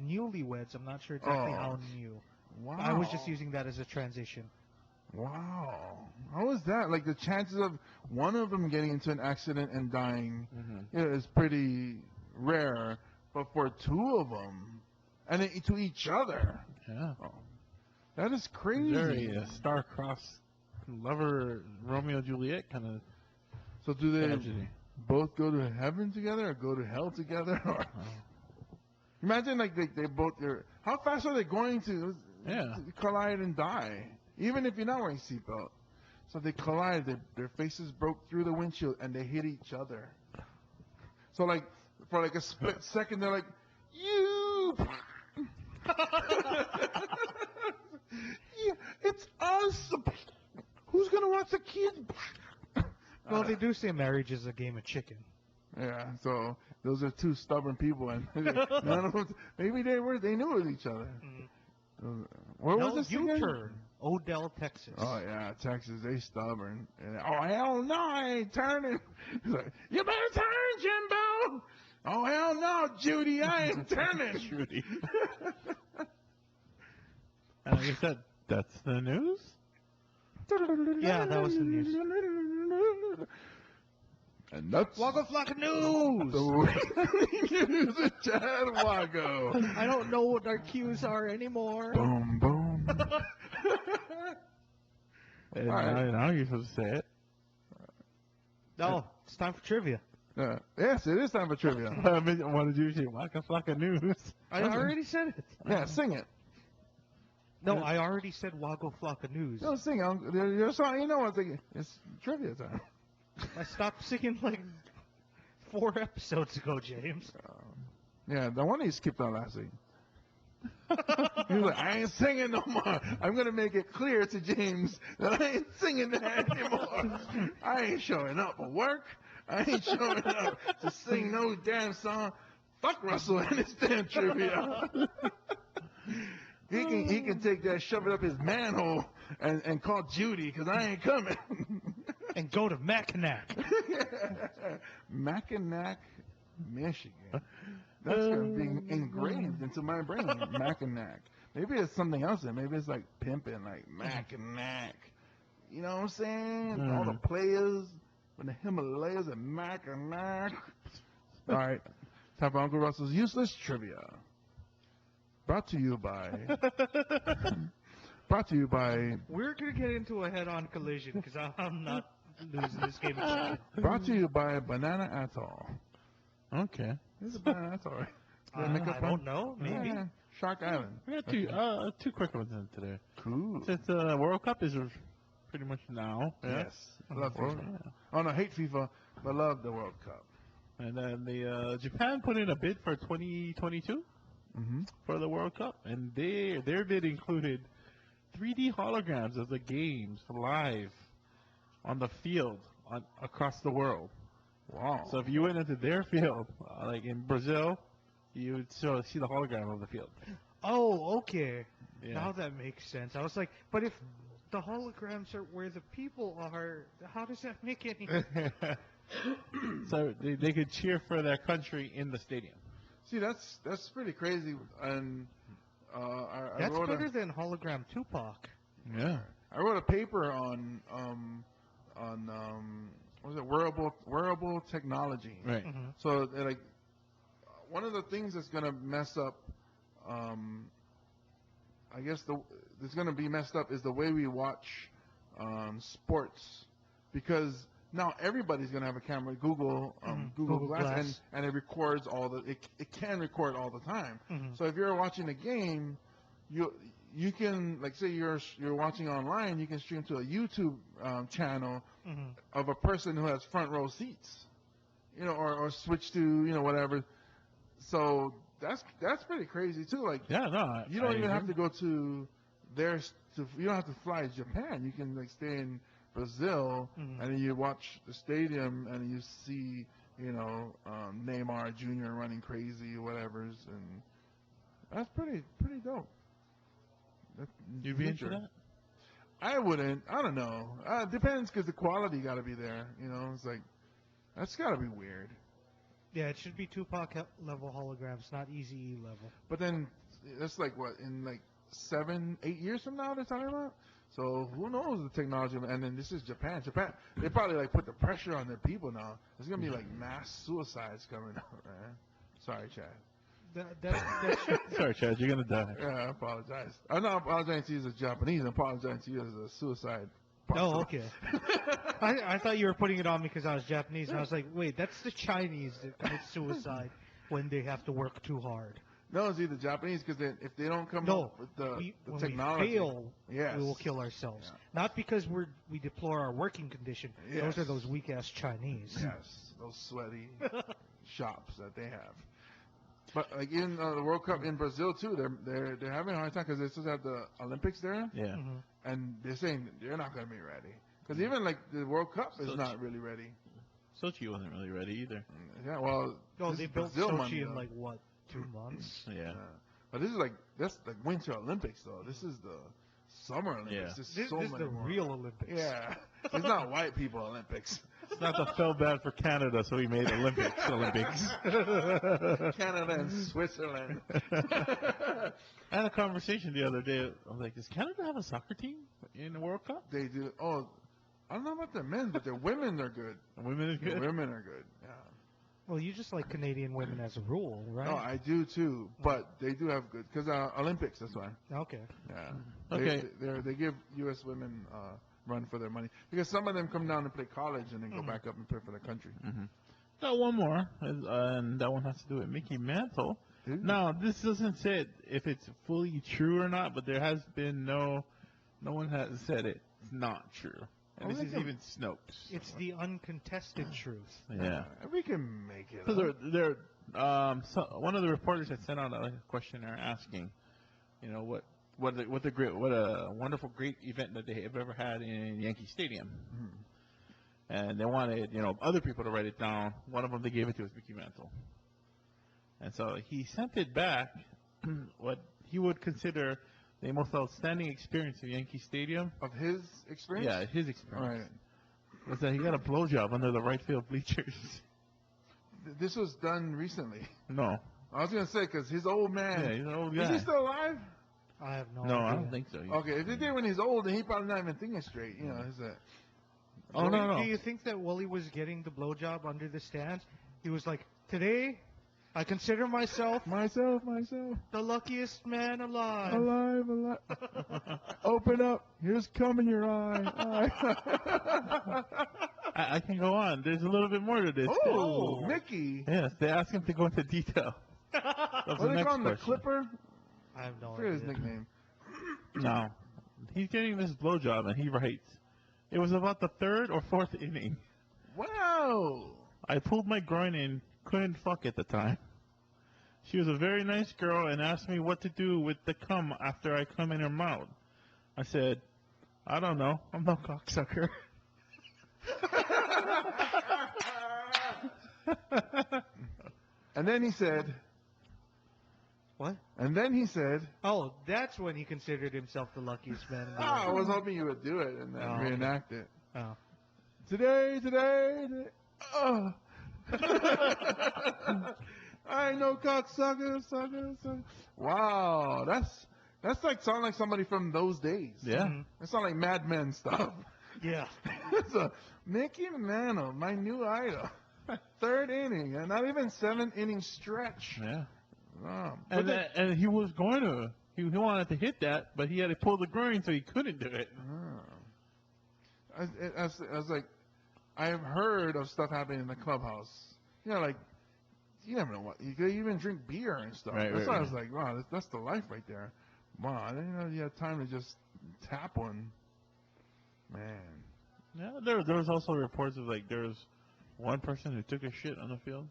Speaker 1: newlyweds. I'm not sure exactly
Speaker 2: Oh.
Speaker 1: how new.
Speaker 2: Wow!
Speaker 1: I was just using that as a transition.
Speaker 2: Wow! How is that? Like the chances of one of them getting into an accident and dying, is pretty rare. But for two of them, and then to each other,
Speaker 3: Yeah.
Speaker 2: that is crazy.
Speaker 3: Very star-crossed lover, Romeo and Juliet kind of
Speaker 2: So do they
Speaker 3: tragedy.
Speaker 2: both go to heaven together or go to hell together? Or imagine like they both. How fast are they going to collide and die? Even if you're not wearing seatbelt. So they collide. Their faces broke through the windshield and they hit each other. So like for like a split second, they're like, "You." Yeah, it's us. Who's gonna watch the kids?
Speaker 1: Well, they do say marriage is a game of chicken.
Speaker 2: Yeah, so those are two stubborn people, and none of them. Maybe they knew of each other. Where was
Speaker 1: No,
Speaker 2: this again?
Speaker 1: U-turn. Odell, Texas.
Speaker 2: Oh yeah, Texas, they stubborn. And, oh hell no, I ain't turning. He's like, you better turn, Jimbo. Oh hell no, Judy, I ain't turning.
Speaker 3: Judy. And like I said, that's the news.
Speaker 1: Yeah, that was the news.
Speaker 2: And that's
Speaker 1: Wagga Flocka News!
Speaker 2: the news of Chad Wago.
Speaker 1: I don't know what our cues are anymore.
Speaker 2: Boom, boom.
Speaker 3: And
Speaker 2: All right.
Speaker 3: now you're supposed to say it.
Speaker 1: No, it's time for trivia.
Speaker 2: Yes, it is time for trivia.
Speaker 3: What did you say? Waka Flocka News.
Speaker 1: I already said it.
Speaker 2: Yeah, sing it.
Speaker 1: No, I already said Wagga Flocka News.
Speaker 2: No, sing it. Your song, you know what? It's trivia time.
Speaker 1: I stopped singing like 4 episodes ago, James.
Speaker 2: Yeah, the one he skipped on last week. He was like, I ain't singing no more. I'm going to make it clear to James that I ain't singing that anymore. I ain't showing up for work. I ain't showing up to sing no damn song. Fuck Russell and his damn trivia. He can take that, shove it up his manhole, and call Judy, because I ain't coming.
Speaker 1: And go to Mackinac.
Speaker 2: Mackinac, Michigan. That's going to be engraved into my brain. Mackinac. Maybe it's something else. Maybe it's like pimping, like Mackinac. You know what I'm saying? All the players from the Himalayas and Mackinac. All right. Time for Uncle Russell's Useless Trivia. Brought to you by...
Speaker 1: We're going to get into a head-on collision because I'm not losing this game.
Speaker 2: Brought to you by Banana Atoll.
Speaker 3: Okay.
Speaker 2: This is Banana Atoll, right? Did make up
Speaker 1: I
Speaker 2: one?
Speaker 1: don't know. Maybe.
Speaker 2: Yeah, Shark Island.
Speaker 3: We got two quick ones in today.
Speaker 2: Cool.
Speaker 3: Since World Cup is pretty much now. Yeah?
Speaker 2: Yes. Love FIFA.
Speaker 3: Yeah.
Speaker 2: Oh, no, hate FIFA, but love the World Cup.
Speaker 3: And then the Japan put in a bid for 2022
Speaker 2: Mm-hmm.
Speaker 3: for the World Cup, and their bid included 3D holograms of the games live on the field across the world.
Speaker 2: Wow.
Speaker 3: So if you went into their field, like in Brazil, you would see the hologram of the field.
Speaker 1: Oh, okay.
Speaker 3: Yeah.
Speaker 1: Now that makes sense. I was like, but if the holograms are where the people are, how does that make any sense?
Speaker 3: So they could cheer for their country in the stadium.
Speaker 2: See, that's pretty crazy. And I
Speaker 1: That's
Speaker 2: wrote
Speaker 1: better than hologram Tupac.
Speaker 3: Yeah.
Speaker 2: I wrote a paper on what was it, wearable technology.
Speaker 3: Right.
Speaker 1: Mhm.
Speaker 2: So like one of the things that's gonna mess up, I guess that's gonna be messed up is the way we watch sports, because now everybody's gonna have a camera. Google
Speaker 1: Google
Speaker 2: Glass,
Speaker 1: Glass.
Speaker 2: and it records it can record all the time.
Speaker 1: Mhm.
Speaker 2: So if you're watching a game, you can, like, say you're watching online, you can stream to a YouTube channel
Speaker 1: Mhm.
Speaker 2: of a person who has front row seats, or switch to whatever. So that's pretty crazy too. Like,
Speaker 3: Yeah, no,
Speaker 2: you don't
Speaker 3: I
Speaker 2: even have
Speaker 3: agree.
Speaker 2: to go to you don't have to fly to Japan. You can, like, stay in Brazil,
Speaker 1: Mhm.
Speaker 2: and then you watch the stadium and you see Neymar Jr. running crazy or whatever's, and that's pretty dope. That's
Speaker 3: You'd be into
Speaker 2: future.
Speaker 3: that?
Speaker 2: I wouldn't. I don't know. Depends, because the quality got to be there. It's like, that's got to be weird.
Speaker 1: Yeah, it should be Tupac level holograms, not Easy E level.
Speaker 2: But then that's like what, in like 7, 8 years from now they're talking about. So who knows the technology? And then this is Japan. They probably like put the pressure on their people now. There's gonna be like mass suicides coming out, man. Sorry, Chad.
Speaker 1: That's
Speaker 3: Sorry, Chad, you're gonna die.
Speaker 2: Yeah, I apologize. I'm not apologizing to you as a Japanese. I'm apologizing to you as a suicide.
Speaker 1: Oh, okay. I thought you were putting it on me because I was Japanese, and I was like, wait, that's the Chinese that commit suicide when they have to work too hard.
Speaker 2: No, it's either Japanese, because if they don't come
Speaker 1: No,
Speaker 2: up with the
Speaker 1: when
Speaker 2: technology,
Speaker 1: we fail,
Speaker 2: yes.
Speaker 1: we will kill ourselves.
Speaker 2: Yeah.
Speaker 1: Not because we deplore our working condition.
Speaker 2: Yes.
Speaker 1: Those are those weak-ass Chinese.
Speaker 2: Yes, those sweaty shops that they have. But like in the World Cup in Brazil too, they're having a hard time because they still have the Olympics there,
Speaker 3: Yeah.
Speaker 1: Mhm.
Speaker 2: and they're saying they're not going to be ready, because even like the World Cup is
Speaker 3: So
Speaker 2: not really ready.
Speaker 3: Sochi wasn't really ready either.
Speaker 2: Yeah, well,
Speaker 1: Oh,
Speaker 2: this
Speaker 1: they
Speaker 2: is
Speaker 1: built
Speaker 2: Brazil
Speaker 1: Sochi
Speaker 2: money,
Speaker 1: in
Speaker 2: though.
Speaker 1: like what, 2 months?
Speaker 3: Yeah.
Speaker 2: But that's like Winter Olympics though. This is the Summer Olympics.
Speaker 3: Yeah.
Speaker 2: There's
Speaker 1: This
Speaker 2: so
Speaker 1: is
Speaker 2: many
Speaker 1: the
Speaker 2: more.
Speaker 1: real Olympics.
Speaker 2: Yeah, it's not white people Olympics.
Speaker 3: It's not the felt bad for Canada, so we made Olympics.
Speaker 2: Canada and Switzerland.
Speaker 3: I had a conversation the other day. I was like, does Canada have a soccer team in the World Cup?
Speaker 2: They do. Oh, I don't know about their men, but their women are good.
Speaker 3: Women is
Speaker 2: The
Speaker 3: good.
Speaker 2: women are good. Yeah.
Speaker 1: Well, you just like Canadian women as a rule, right?
Speaker 2: Oh, I do too. But they do have good, because Olympics. That's why.
Speaker 1: Okay.
Speaker 2: Yeah.
Speaker 3: Okay.
Speaker 2: They give U.S. women run for their money, because some of them come down and play college and then go back up and play for their country.
Speaker 3: Got one more, and that one has to do with Mickey Mantle.
Speaker 2: Ooh.
Speaker 3: Now, this doesn't say if it's fully true or not, but there has been no one has said it's not true. And
Speaker 2: Oh,
Speaker 3: this
Speaker 2: they
Speaker 3: is
Speaker 2: can-
Speaker 3: even Snopes.
Speaker 1: It's the uncontested truth.
Speaker 3: Yeah.
Speaker 2: We can make it.
Speaker 3: So
Speaker 2: up.
Speaker 3: so one of the reporters had sent out a questionnaire asking, what a wonderful, great event that they have ever had in Yankee Stadium. And they wanted, other people to write it down. One of them they gave it to was Mickey Mantle. And so he sent it back what he would consider the most outstanding experience in Yankee Stadium.
Speaker 2: Of his experience?
Speaker 3: Yeah, his
Speaker 2: All
Speaker 3: experience.
Speaker 2: right.
Speaker 3: Was that he got a blowjob under the right field bleachers.
Speaker 2: This was done recently.
Speaker 3: No.
Speaker 2: I was going to say, because his old man.
Speaker 3: Yeah, he's an old
Speaker 2: Is
Speaker 3: guy.
Speaker 2: he still alive?
Speaker 1: I have no
Speaker 3: No,
Speaker 1: idea.
Speaker 3: I don't think so.
Speaker 2: Okay, if they did when he's old, then he probably not even thinking straight. Is that.
Speaker 3: Oh, no.
Speaker 1: Do you think that while he was getting the blowjob under the stands, he was like, today, I consider myself
Speaker 2: Myself.
Speaker 1: the luckiest man alive.
Speaker 2: Alive. Open up. Here's cum in your eye.
Speaker 3: I can go on. There's a little bit more to this.
Speaker 2: Oh, Mickey.
Speaker 3: Yes, they asked him to go into detail. That's
Speaker 2: What
Speaker 3: the
Speaker 2: do they
Speaker 3: next
Speaker 2: call him? The
Speaker 3: question.
Speaker 2: Clipper?
Speaker 1: I have no
Speaker 2: I forget his
Speaker 1: idea.
Speaker 2: nickname.
Speaker 3: No. He's getting this blowjob, and he writes, it was about the third or fourth inning.
Speaker 2: Wow.
Speaker 3: I pulled my groin and couldn't fuck at the time. She was a very nice girl and asked me what to do with the cum after I come in her mouth. I said, I don't know. I'm no cocksucker.
Speaker 2: And then he said.
Speaker 1: What?
Speaker 2: And then he said.
Speaker 1: Oh, that's when he considered himself the luckiest man in the
Speaker 2: I
Speaker 1: world.
Speaker 2: was hoping you would do it and then
Speaker 1: Oh, okay.
Speaker 2: reenact it.
Speaker 1: Oh.
Speaker 2: Today. Oh. I ain't no cocksucker, sucker. Wow, that's like sound like somebody from those days.
Speaker 3: Yeah.
Speaker 1: Mhm.
Speaker 2: That sound like Mad Men stuff.
Speaker 1: Yeah.
Speaker 2: It's a Mickey Mantle, my new idol. Third inning, and not even 7 inning stretch.
Speaker 3: Yeah.
Speaker 2: But
Speaker 3: And, and he was going to. He wanted to hit that, but he had to pull the groin, so he couldn't do it.
Speaker 2: I was like, I've heard of stuff happening in the clubhouse. You know, like, you never know what. You could even drink beer and stuff.
Speaker 3: Right,
Speaker 2: That's
Speaker 3: right,
Speaker 2: why I
Speaker 3: right.
Speaker 2: was like, wow, that's the life right there. Wow, I didn't know you had time to just tap one. Man.
Speaker 3: Yeah, there was also reports of like there was one person who took a shit on the field.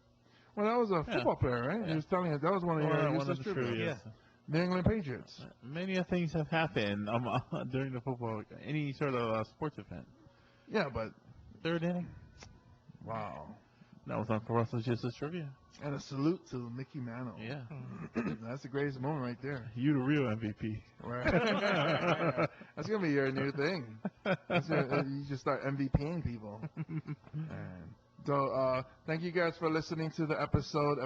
Speaker 2: Well, that was a football player, right?
Speaker 3: Yeah.
Speaker 2: He was telling us that was one of your
Speaker 3: One of
Speaker 2: useless
Speaker 3: the
Speaker 2: trivia.
Speaker 3: trivia.
Speaker 2: New England Patriots.
Speaker 3: Many things have happened during the football, any sort of sports event.
Speaker 2: Yeah, but
Speaker 3: Third inning.
Speaker 2: wow.
Speaker 3: That was on For Russell's Justice Trivia.
Speaker 2: And a salute to Mickey Mantle.
Speaker 3: Yeah.
Speaker 2: That's the greatest moment right there.
Speaker 3: You the real MVP.
Speaker 2: Right. That's gonna be your new thing. You just start MVPing people. Man. So thank you guys for listening to the episode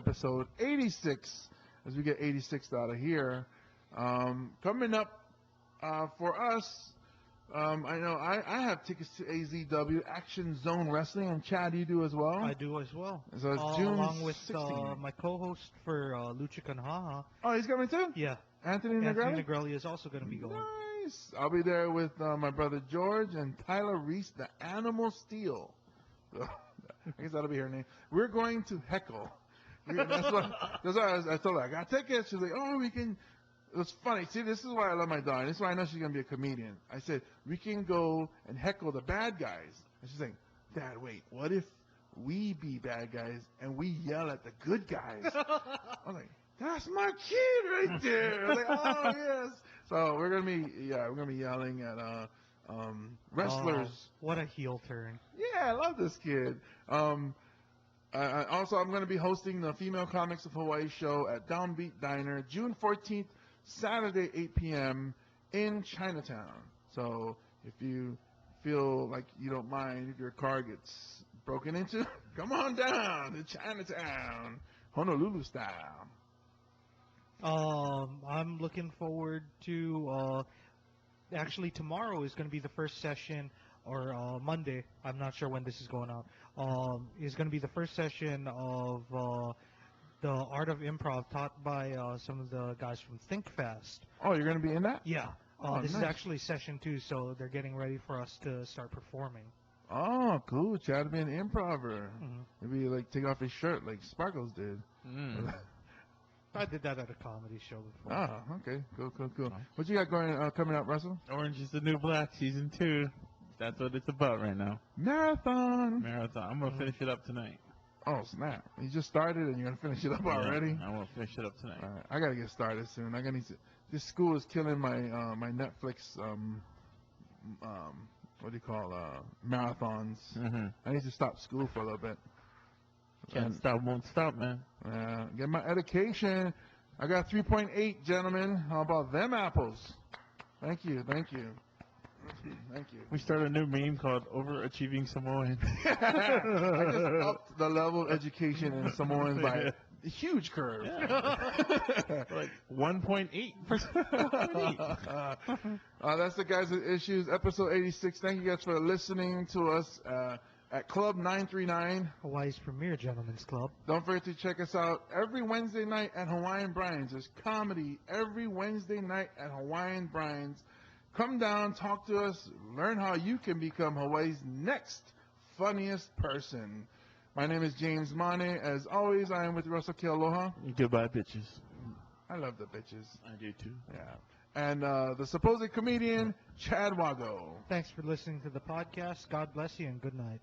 Speaker 2: 86. As we get 86 out of here, coming up for us. I know I have tickets to AZW Action Zone Wrestling, and Chad, you do as well.
Speaker 1: I do as well.
Speaker 2: So it's June
Speaker 1: along with
Speaker 2: 16th.
Speaker 1: my co-host for Lucha Kanhaha.
Speaker 2: Oh, he's coming too.
Speaker 1: Yeah,
Speaker 2: Anthony
Speaker 1: Anthony
Speaker 2: Negrelli.
Speaker 1: Negrelli is also going to be going.
Speaker 2: Nice. I'll be there with my brother George and Tyler Reese, the Animal Steel. So, I guess that'll be her name. We're going to heckle. That's why I told her I got tickets. She's like, oh, we can. It was funny. See, this is why I love my daughter. This is why I know she's gonna be a comedian. I said we can go and heckle the bad guys, and she's like, Dad, wait, what if we be bad guys and we yell at the good guys? I'm like, that's my kid right there. I was like, oh yes. So we're gonna be yelling at wrestlers.
Speaker 1: Oh, what a heel turn.
Speaker 2: Yeah, I love this kid. Also, I'm going to be hosting the Female Comics of Hawaii show at Downbeat Diner, June 14th, Saturday, 8 p.m. in Chinatown. So if you feel like you don't mind if your car gets broken into, come on down to Chinatown, Honolulu style.
Speaker 1: I'm looking forward to. Actually, tomorrow is going to be the first session, or Monday. I'm not sure when this is going out. Is going to be the first session of the art of improv taught by some of the guys from Think Fast.
Speaker 2: Oh, you're going to be in that?
Speaker 1: Yeah.
Speaker 2: Oh,
Speaker 1: This is
Speaker 2: nice.
Speaker 1: actually session 2, so they're getting ready for us to start performing.
Speaker 2: Oh, cool. Chad to be an improver.
Speaker 1: Mhm.
Speaker 2: Maybe like take off his shirt like Sparkles did.
Speaker 1: I did that at a comedy show before.
Speaker 2: Ah, okay. Cool. What you got going coming up, Russell?
Speaker 3: Orange is the New Black, season 2. That's what it's about right now.
Speaker 2: Marathon.
Speaker 3: Marathon. I'm gonna finish it up tonight.
Speaker 2: Oh, snap. You just started and you're going to finish it up already?
Speaker 3: Yeah, I'm gonna finish it up tonight.
Speaker 2: All right. I got to get started soon. I got to. This school is killing my my Netflix what do you call marathons. I need to stop school for a little bit.
Speaker 3: Can't stop, won't stop, man.
Speaker 2: Get my education. I got 3.8, gentlemen. How about them apples? Thank you. Thank you.
Speaker 3: We started a new meme called Overachieving Samoan.
Speaker 2: I just upped the level of education in Samoans by a huge curve.
Speaker 3: Like 1.8%.
Speaker 2: That's the Guys with Issues, episode 86. Thank you guys for listening to us at Club 939.
Speaker 1: Hawaii's premier gentlemen's club.
Speaker 2: Don't forget to check us out every Wednesday night at Hawaiian Brian's. There's comedy every Wednesday night at Hawaiian Brian's. Come down, talk to us, learn how you can become Hawaii's next funniest person. My name is James Mane. As always, I am with Russell Kealoha.
Speaker 3: Goodbye, bitches.
Speaker 2: I love the bitches.
Speaker 3: I do too.
Speaker 2: Yeah. And the supposed comedian, Chad Wago.
Speaker 1: Thanks for listening to the podcast. God bless you and good night.